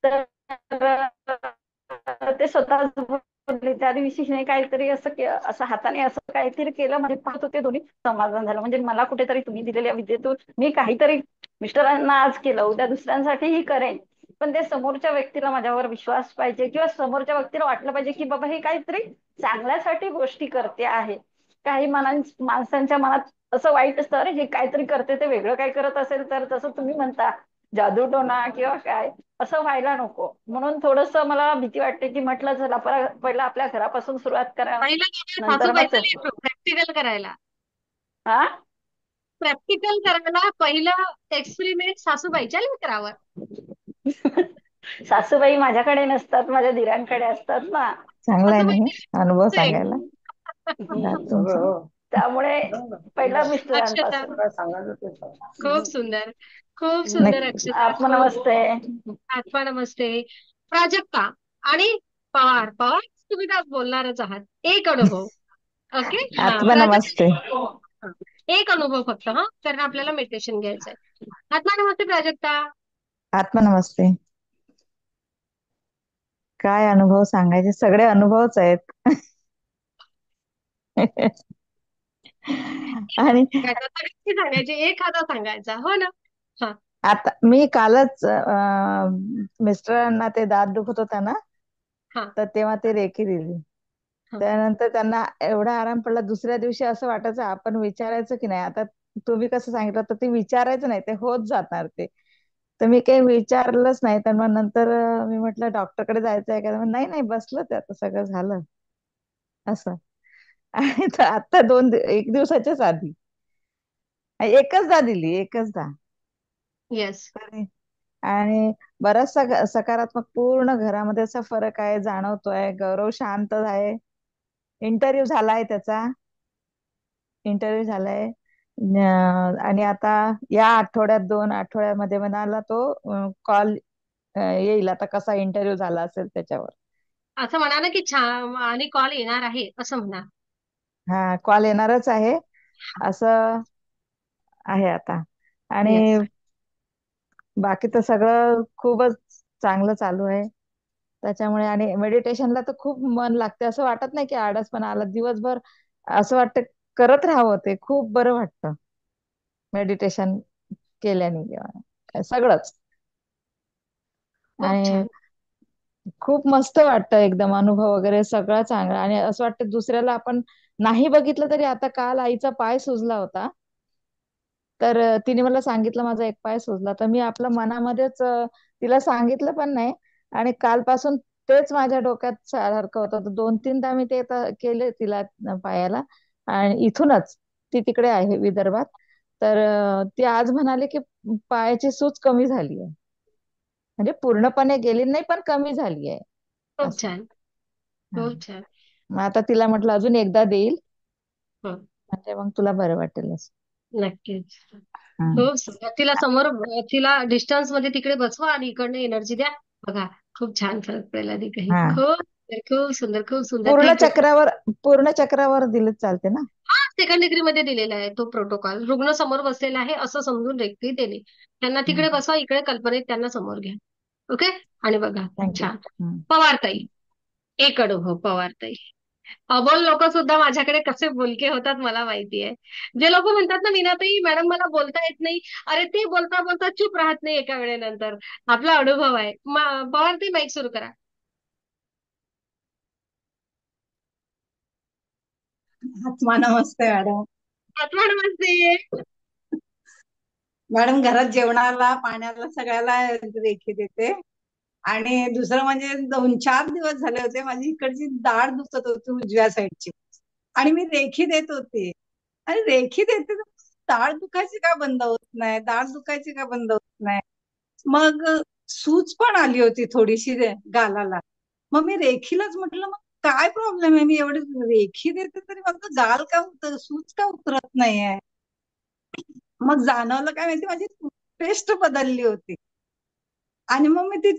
तर ते स्वतःच बोलले त्या दिवशी हिने काहीतरी असं हाताने असं काहीतरी केलं, म्हणजे पाहत होते दोन्ही, समाधान झालं. म्हणजे मला कुठेतरी तुम्ही दिलेल्या विद्येतून मी काहीतरी मिस्टरांना आज केलं, उद्या दुसऱ्यांसाठीही करेन. पण ते समोरच्या व्यक्तीला माझ्यावर विश्वास पाहिजे, किंवा समोरच्या व्यक्तीला वाटलं पाहिजे की बाबा हे काहीतरी चांगल्यासाठी गोष्टी करते आहे. काही माणसांच्या मनात असं वाईट असतं, अरे हे काहीतरी करते ते वेगळं काय करत असेल तर, जसं तुम्ही म्हणता जादूटोणा किंवा काय, असं व्हायला नको. म्हणून थोडस मला भीती वाटते की म्हटलं चला पहिला आपल्या घरापासून सुरुवात करा, पहिला गेला नंतर मग सासूबाईचा लेकरू प्रॅक्टिकल करायला. हा प्रॅक्टिकल करायला पहिलं एक्सपेरिमेंट सासूबाईच्या लेकरावर. सासूबाई माझ्याकडे नसतात, माझ्या दिरांकडे असतात ना. चांगला आहे ना हे सासूबाई अनुभव सांगायला तुमचा. त्यामुळे पहिला अक्षता मिस्टरांपासून. खूप सुंदर, खूप नाही सुंदर अक्षता, खूप. आत्मनमस्ते. आत्मा नमस्ते. प्राजक्ता आणि पवार. पवार तुम्ही तर बोलणारच आहात. एक अनुभव. ओके, हा आत्मा नमस्ते. प्राजक्ता. हा. एक अनुभव फक्त, हा, कारण आपल्याला मेडिटेशन घ्यायचंय. आत्मा नमस्ते प्राजक्ता. आत्मा नमस्ते. काय अनुभव सांगायचे, सगळे अनुभवच आहेत. आणि सांगायचे एखादा सांगायचा, हो ना. हा. आता मी कालच मिस्टरांना ते दात दुखत होता ना, हा. तर तेव्हा ते रेकी दिली. हा. त्यानंतर त्यांना एवढा आराम पडला. दुसऱ्या दिवशी असं वाटायचं आपण विचारायचं की नाही, आता तुम्ही कसं सांगितलं तर ते विचारायचं नाही, ते होत जाणार ते. तर मी काही विचारलंच नाही. तर मग नंतर मी म्हटलं डॉक्टरकडे जायचं आहे का, नाही नाही बसलं ते आता सगळं झालं असं. आणि आता एक दिवसाच्याच आधी एकचदा दिली, एकचदा. येस. आणि बराचसा सकारात्मक पूर्ण घरामध्ये असा फरक आहे, जाणवतोय. गौरव शांत आहे. इंटरव्ह्यू झालाय त्याचा, इंटरव्ह्यू झालाय. आणि आता या आठवड्यात 2 आठवड्यामध्ये म्हणाला तो कॉल येईल, आता कसा इंटरव्ह्यू झाला असेल त्याच्यावर. असं म्हणा ना की छान, आणि कॉल येणार आहे असं म्हणा. हा, कॉल येणारच आहे असं आहे आता. आणि येस. बाकी तर सगळं खूपच चांगलं चालू आहे त्याच्यामुळे. आणि मेडिटेशनला तर खूप मन लागते, असं वाटत नाही की आळसपणा आला. दिवसभर असं वाटतं करत राहावं, ते खूप बरं वाटतं मेडिटेशन केल्याने किंवा सगळंच. खूप आणि छान. खूप मस्त वाटतं एकदम, अनुभव वगैरे सगळं चांगला. आणि असं वाटतं दुसऱ्याला आपण नाही बघितलं तरी. आता काल आईचा पाय सुजला होता, तर तिने मला सांगितलं माझा एक पाय सुजला, तर मी आपल्या मनामध्येच तिला सांगितलं पण नाही. आणि कालपासून तेच माझ्या डोक्यात सारखं होतं. तर 2-3दा मी ते केले तिला पायाला. आणि इथूनच, ती तिकडे आहे विदर्भात, तर ती आज म्हणाले की पायाची सूज कमी झाली आहे. म्हणजे पूर्णपणे गेली नाही पण कमी झाली आहे खूप असं. छान. हा. खूप छान. मग आता तिला म्हटलं अजून एकदा देईल, हो, म्हणजे मग तुला बरं वाटेल असं. नक्कीच. हम्म. खूप सुंदर. तिला समोर, तिला डिस्टन्स मध्ये तिकडे बसवा आणि इकडनं एनर्जी द्या. बघा खूप छान फरक पडेल आधी काही. हा, खूप सुंदर, खूप सुंदर, खूप सुंदर. पूर्ण थँक्यू. चक्रावर, पूर्ण चक्रावर दिलं चालते ना. हा, सेकंड डिग्री मध्ये दिलेला आहे तो प्रोटोकॉल. रुग्ण समोर बसलेला आहे असं समजून रेकी देणे. त्यांना तिकडे बसवा, इकडे कल्पनेत त्यांना समोर घ्या. ओके. आणि बघा थँक्यू. छान. पवारताई, एक अनुभव पवारताई. अबोल लोक सुद्धा माझ्याकडे कसे बोलके होतात मला माहिती आहे. जे लोक म्हणतात ना मीनाताई मॅडम मला बोलता येत नाही, अरे ते बोलता बोलता चूप राहत नाही एका वेळेनंतर. आपला अनुभव आहे. पवारताई माईक सुरू करा. आत्मा नमस्ते मॅडम. आत्मा नमस्ते. मॅडम घरात जेवणाला पाण्याला सगळ्याला रेखी देते. आणि दुसरं म्हणजे 2-4 दिवस झाले होते माझी इकडची दाढ दुखत होती उजव्या साईडची, आणि मी रेखी देत होते. आणि रेखी देते तर दाढ दुखायची का बंद होत नाही, दाढ दुखायची का बंद होत नाही. मग सूज पण आली होती थोडीशी गालाला. मग मी रेखीलाच म्हटलं मग काय प्रॉब्लेम आहे, मी एवढी रेखी देते तरी मग गाल का सूज का उतरत नाहीये. मग जाणवलं काय माहिती, माझी टूथपेस्ट बदलली होती. आणि मग मी ती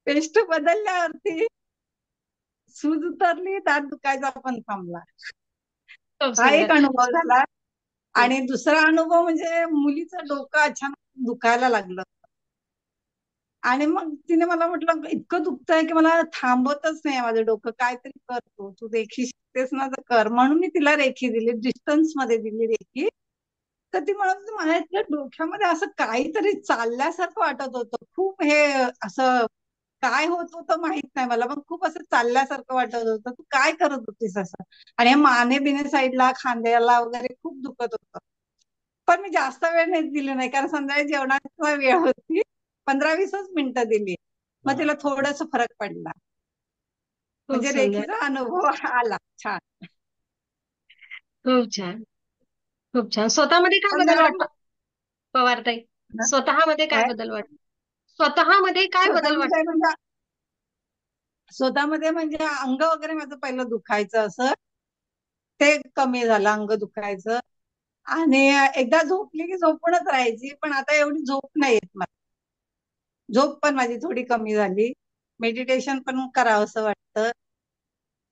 पेस्ट बदलल्यावरती सूज उतरली, दात दुखायचा पण थांबला. खूप हा एक सुंदर. अनुभव झाला. आणि दुसरा अनुभव म्हणजे मुलीचं डोकं अचानक दुखायला लागलं. आणि मग तिने मला म्हटलं इतकं दुखतंय की मला थांबवतच नाही माझं डोकं, काहीतरी करतो तू रेखी शिकतेस ना तर कर. म्हणून मी तिला रेखी दिली, डिस्टन्स मध्ये दिली रेखी. तर ती म्हणत होती मला इतक्या डोक्यामध्ये असं काहीतरी चालल्यासारखं वाटत होतं, खूप हे असं काय होत होतं माहित नाही मला, पण खूप असं चालल्यासारखं वाटत होतं. तू काय करत होतीस असं? आणि हे माने बिने साईडला खांद्याला वगैरे खूप दुखत होतं. पण मी जास्त वेळ नाही दिली नाही, कारण संध्याकाळी जेवणाचा वेळ होती. 15-20च मिनिटं दिली. मग तिला थोडस फरक पडला. खूप म्हणजे सुंदर, रेखीचा अनुभव आला छान. खूप छान, खूप छान. स्वतःमध्ये काय पण बदल मॅडम वाटतो पवारताई? स्वतःमध्ये काय काय बदल वाटतो? स्वतःमध्ये काय बदल स्वतःमध्ये वाटतो? म्हणजे स्वतःमध्ये म्हणजे अंग वगैरे माझं पहिलं दुखायचं असं, ते कमी झालं अंग दुखायचं. आणि एकदा झोपली की झोपूनच राहायची, पण आता एवढी झोप नाही येत मला. झोप पण माझी थोडी कमी झाली. मेडिटेशन पण करावं असं वाटतं.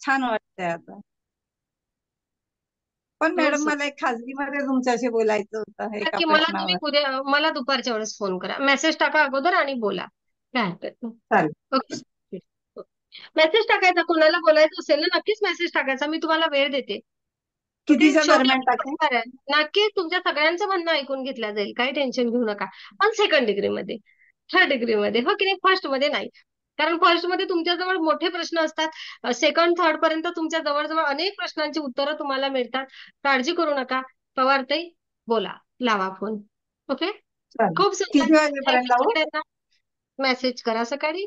छान वाटतंय आता. पण खूप मॅडम मला एक खाजगीमध्ये तुमच्याशी बोलायचं होतं एका नक्की मला तुम्ही प्रश्नावर. उद्या मला दुपारच्या वेळेस फोन करा. मेसेज टाका अगोदर आणि बोला. काय हरकत नाही. चालेल. ओके. मेसेज टाकायचा, कोणाला बोलायचं असेल ना नक्कीच मेसेज टाकायचा. मी तुम्हाला वेळ देते. ओके. कितीच्या शेवटी दरम्यान आपण टाकू? पत्रकार आहे. नक्कीच तुमच्या सगळ्यांचं म्हणणं ऐकून घेतलं जाईल. काही टेन्शन घेऊ नका. पण सेकंड डिग्रीमध्ये, थर्ड डिग्रीमध्ये हो की नाही, फर्स्ट मध्ये नाही. कारण फर्स्ट मध्ये तुमच्याजवळ मोठे प्रश्न असतात. सेकंड थर्ड पर्यंत तुमच्या जवळजवळ अनेक प्रश्नांची उत्तरं तुम्हाला मिळतात. काळजी करू नका. पवारताई बोला, लावा फोन. ओके. चालेल. खूप सुंदर. किती वाजेपर्यंत थँक्यू लावू? सगळ्यांना. मेसेज करा सकाळी.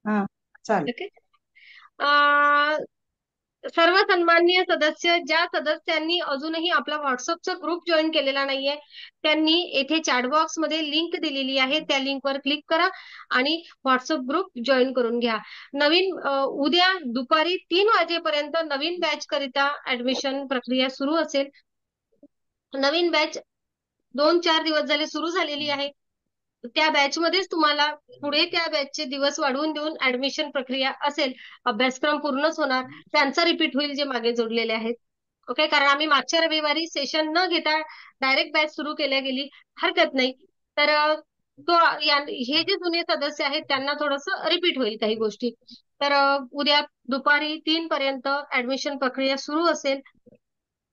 हा चालेल. ओके. सर्व सन्माननीय सदस्य, ज्या सदस्यांनी अजूनही आपला व्हॉट्सअपचा ग्रुप जॉईन केलेला नाहीये, त्यांनी येथे चॅट बॉक्स मध्ये लिंक दिलेली आहे, त्या लिंकवर क्लिक करा आणि व्हॉट्सअप ग्रुप जॉईन करून घ्या. नवीन उद्या दुपारी 3 वाजेपर्यंत नवीन बॅच करिता ऍडमिशन प्रक्रिया सुरू असेल. नवीन बॅच 2-4 दिवस झाले सुरू झालेली आहे. त्या बॅच मध्येच तुम्हाला पुढे त्या बॅचचे दिवस वाढवून देऊन ऍडमिशन प्रक्रिया असेल. अभ्यासक्रम पूर्णच होणार. त्यांचा रिपीट होईल जे मागे जोडलेले आहेत. ओके. कारण आम्ही मागच्या रविवारी सेशन न घेता डायरेक्ट बॅच सुरू केल्या गेली. हरकत नाही. तर हे जे जुने सदस्य आहेत त्यांना थोडस रिपीट होईल काही गोष्टी. तर उद्या दुपारी 3 पर्यंत ऍडमिशन प्रक्रिया सुरू असेल.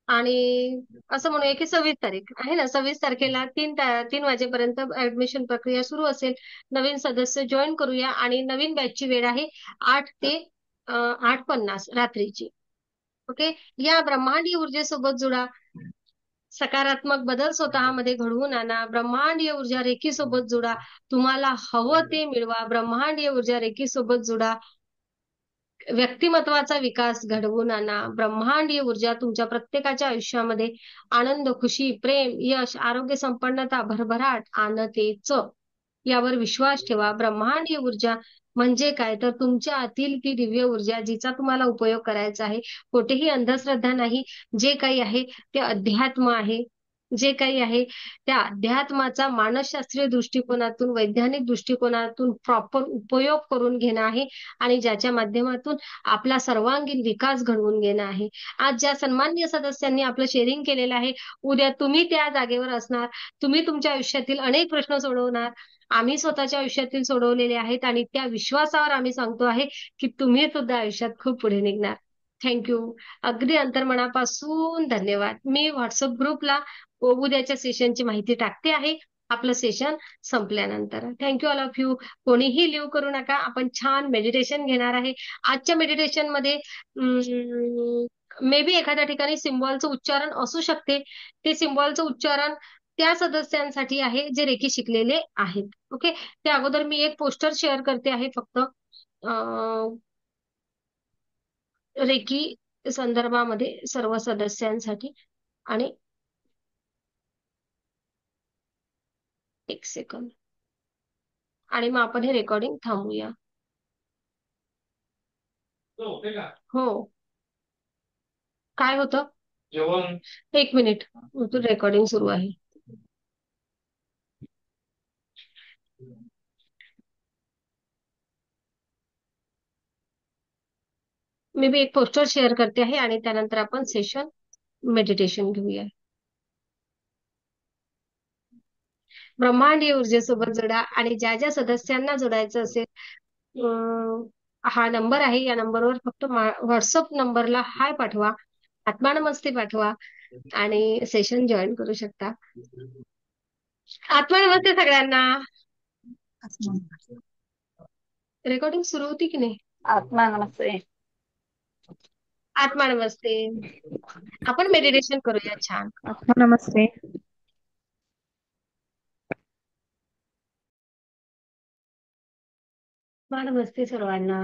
आणि असं म्हणूया की 26 तारीख आहे ना, 26 तारखेला 3 वाजेपर्यंत ऍडमिशन प्रक्रिया सुरू असेल. नवीन सदस्य जॉईन करूया आणि नवीन बॅचची वेळ आहे 8 ते 8:50 रात्रीची. ओके. या ब्रह्मांडीय ऊर्जेसोबत जुळा. सकारात्मक बदल स्वतःमध्ये घडवून आणा. ब्रह्मांडीय ऊर्जा रेखीसोबत जुळा. तुम्हाला हवं ते मिळवा. ब्रह्मांडीय ऊर्जा रेखीसोबत जुळा. व्यक्तिमत्वाचा विकास घडवून आणा. ब्रह्मांडीय ऊर्जा तुमच्या प्रत्येकाच्या आयुष्यामध्ये आनंद, खुशी, प्रेम, यश, आरोग्य, संपन्नता, भरभराट आणतेच. यावर विश्वास ठेवा. ब्रह्मांडीय ऊर्जा म्हणजे काय, तर तुमच्या आतील ती दिव्य ऊर्जा जिचा तुम्हाला उपयोग करायचा आहे. कुठेही अंधश्रद्धा नाही. जे काही आहे ते अध्यात्म आहे. जे काही आहे त्या अध्यात्माचा मानसशास्त्रीय दृष्टिकोनातून, वैज्ञानिक दृष्टिकोनातून प्रॉपर उपयोग करून घेणं आहे आणि ज्याच्या माध्यमातून आपला सर्वांगीण विकास घडवून घेणं आहे. आज ज्या सन्माननीय सदस्यांनी आपलं शेअरिंग केलेलं आहे, उद्या तुम्ही त्या जागेवर असणार. तुम्ही तुमच्या आयुष्यातील अनेक प्रश्न सोडवणार. आम्ही स्वतःच्या आयुष्यातील सोडवलेले आहेत आणि त्या विश्वासावर आम्ही सांगतो आहे की तुम्ही सुद्धा आयुष्यात खूप पुढे निघणार. थँक्यू. अगदी अंतर्मनापासून धन्यवाद. मी व्हॉट्सअप ग्रुपला उद्याच्या सेशनची माहिती टाकते आहे आपलं सेशन संपल्यानंतर. Thank you all of you. कोणीही लिव्ह करू नका. आपण छान मेडिटेशन घेणार आहे. आजच्या मेडिटेशन मध्ये मे बी एखाद्या ठिकाणी सिम्बॉलचं उच्चारण असू शकते. ते सिम्बॉलचं उच्चारण त्या सदस्यांसाठी आहे जे रेखी शिकलेले आहेत. ओके. त्या अगोदर मी एक पोस्टर शेअर करते आहे फक्त रेखी संदर्भामध्ये सर्व सदस्यांसाठी. आणि एक सेकंद. आणि मग आपण हे रेकॉर्डिंग थांबूया. हो. काय होतं? जेवण. एक मिनिट. रेकॉर्डिंग सुरू आहे. मी बी एक पोस्टर शेअर करते आहे आणि त्यानंतर आपण सेशन मेडिटेशन घेऊया. ब्रह्मांडीय ऊर्जेसोबत जोडा आणि ज्या ज्या सदस्यांना जोडायचं असेल हा नंबर आहे, या नंबरवर फक्त व्हॉट्सअप नंबरला हाय पाठवा, आत्मा नमस्ते पाठवा आणि सेशन जॉईन करू शकता. आत्मा नमस्ते सगळ्यांना. रेकॉर्डिंग सुरू होती की नाही? आत्मा नमस्ते. आत्मा नमस्ते. आपण मेडिटेशन करूया. छान. आत्मा नमस्ते. आत्मा नमस्ते सर्वांना.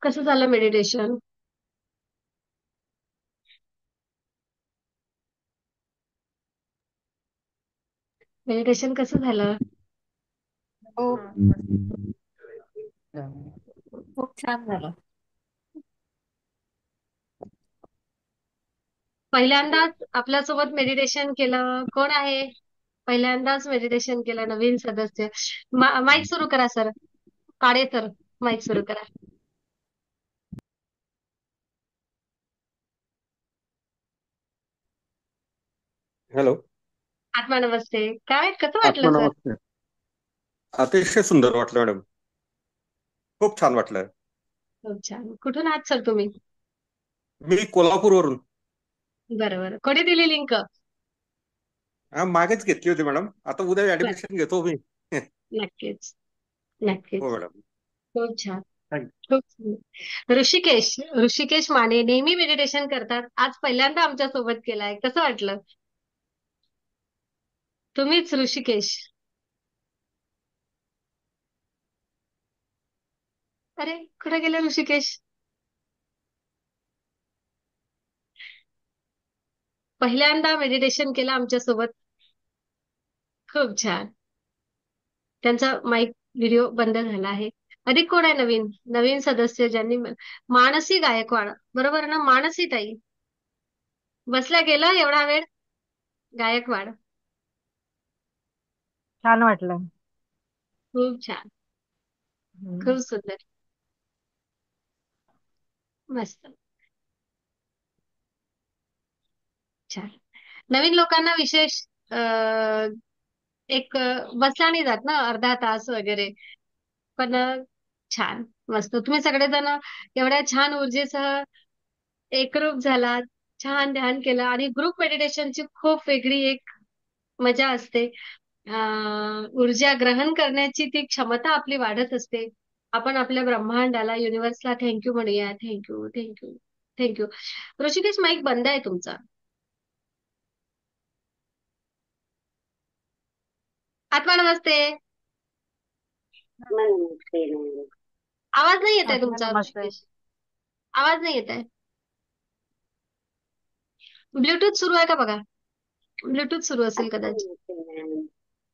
कसं झालं मेडिटेशन? मेडिटेशन कसं झालं? खूप छान झालं. पहिल्यांदाच आपल्यासोबत मेडिटेशन केलं कोण आहे? पहिल्यांदाच मेडिटेशन केलं नवीन सदस्य. माईक सुरू करा सर. काळे सर, माईक सुरू करा. हॅलो. आत्मा नमस्ते. काय कसं आत्मा वाटलं सर? नमस्ते. अतिशय सुंदर वाटलं मॅडम. खूप छान वाटलं. खूप छान. कुठून आहात सर तुम्ही? मी कोल्हापूरवरून. बरोबर. कोणी दिली लिंक? मागेच घेतली होती मॅडम. आता उद्या ऍडमिशन घेतो मी. नक्कीच नक्कीच. हो मॅडम. खूप छान. थँक्यू. खूप सुंदर. ऋषिकेश माने नेहमी मेडिटेशन करतात. आज पहिल्यांदा आमच्या सोबत केलाय. कसं वाटलं? तुम्हीच ऋषिकेश. अरे कुठे गेले ऋषिकेश? पहिल्यांदा मेडिटेशन केलं आमच्या सोबत. खूप छान. त्यांचा माईक व्हिडिओ बंद झाला आहे. अधिक कोण आहे नवीन नवीन सदस्य ज्यांनी मानसी गायकवाड. बरोबर ना? मानसी ताई बसल्या गेलं एवढा वेळ. गायकवाड. छान वाटलं. खूप छान. खूप सुंदर. मस्त. छान. नवीन लोकांना विशेष एक बसला नाही जात ना अर्धा तास वगैरे. पण छान मस्त. तुम्ही सगळेजण एवढ्या छान ऊर्जेसह एकरूप झालात. छान ध्यान केलं आणि ग्रुप मेडिटेशनची खूप वेगळी एक मजा असते. ऊर्जा ग्रहण करण्याची ती क्षमता आपली वाढत असते. आपण आपल्या ब्रह्मांडाला युनिव्हर्सला थँक्यू म्हणूया. Thank you thank you thank you. Rishikesh mic बंद आहे तुमचा. आत्मा नमस्ते. आवाज नाही येत आहे आत्मा तुमचा नमस्ते. ऋषिकेश. आवाज नाही येत आहे. ब्लूटूथ सुरू आहे का बघा. ब्लूटूथ सुरू असेल कदाचित.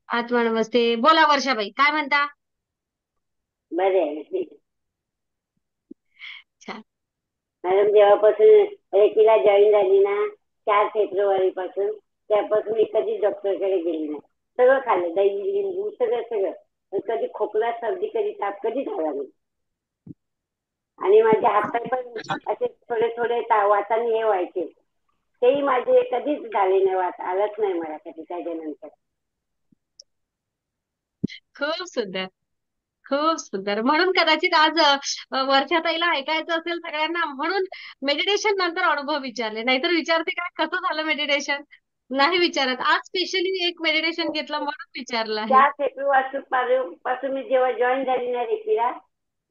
आत्मा नमस्ते. बोला वर्षाबाई काय म्हणता? बरे. छान. मॅडम जेव्हापासून रेकीला जॉईन झाली ना 4 फेब्रुवारी पासून त्यापासून मी कधीच डॉक्टरकडे गेली नाही. सगळं खाल्लं दही लिंबू सगळं सगळं पण कधी खोकला सर्दी कधी ताप कधीच आला नाही. आणि माझे हातपाय पण असे थोडे थोडे वाताने हे व्हायचे तेही माझे कधीच झाले नाही. वात आलंच नाही मला कधी त्याच्यानंतर. खूप सुंदर. खूप सुंदर. म्हणून कदाचित आज वर्षाताईला ऐकायचं असेल सगळ्यांना म्हणून मेडिटेशन नंतर अनुभव विचारले. नाहीतर विचारते काय कसं झालं मेडिटेशन नाही विचारत. आज स्पेशली एक मेडिटेशन घेतलं म्हणून विचारलं आहे. 4 फेब्रुवारी पासून मी जेव्हा जॉईन झाली ना रेकीला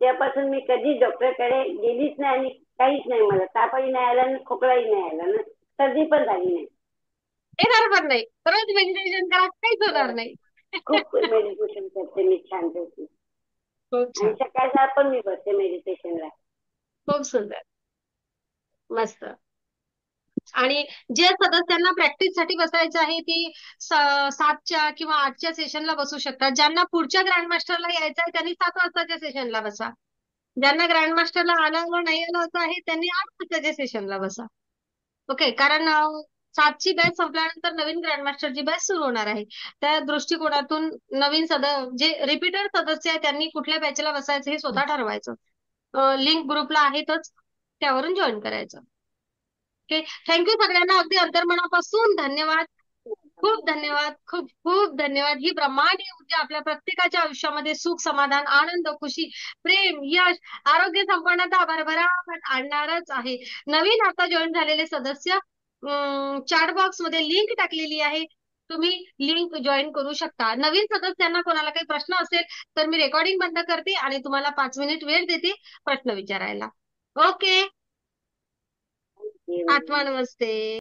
तेव्हापासून मी कधीच डॉक्टरकडे गेलीच नाही आणि काहीच नाही. मला तापही नाही आला आणि खोकलाही नाही आला ना सर्दी पण झाली नाही. येणार पण नाही. रोज मेडिटेशन करा काहीच होणार नाही. खूप मेडिटेशन करते मी छानपैकी. खूप आणि छान. सकाळचा पण मी बसते मेडिटेशनला. खूप सुंदर. मस्त. आणि जे सदस्यांना प्रॅक्टिससाठी बसायचं आहे ती 7च्या किंवा 8च्या सेशनला बसू शकतात. ज्यांना पुढच्या ग्रँड मास्टरला यायचं आहे त्यांनी 7 वाजताच्या सेशनला बसा. ज्यांना ग्रँड मास्टरला आलं नाही आलं असं आहे त्यांनी 8 वाजताच्या सेशनला बसा. ओके. कारण 7ची बॅच संपल्यानंतर नवीन ग्रँड मास्टरची बॅच सुरू होणार आहे. त्या दृष्टिकोनातून नवीन जे रिपीटेड सदस्य आहे त्यांनी कुठल्या बॅचला बसायचं हे स्वतः ठरवायचं. लिंक ग्रुपला आहेतच त्यावरून जॉईन करायचं. ओके. थँक्यू सगळ्यांना. अगदी अंतर्मनापासून धन्यवाद. खूप धन्यवाद, खूप खूप धन्यवाद. ही ब्रह्मांडीय ऊर्जा आपल्या प्रत्येकाच्या आयुष्यामध्ये सुख, समाधान, आनंद, खुशी, प्रेम, यश, आरोग्य, संपन्नता भरभराट आणणारच आहे. नवीन आता जॉईन झालेले सदस्य चॅट बॉक्स मध्ये लिंक टाकलेली आहे, तुम्ही लिंक जॉईन करू शकता. नवीन सदस्यांना कोणाला काही प्रश्न असेल तर मी रेकॉर्डिंग बंद करते आणि तुम्हाला 5 मिनिट वेळ देते प्रश्न विचारायला. ओके, आत्मा नमस्ते.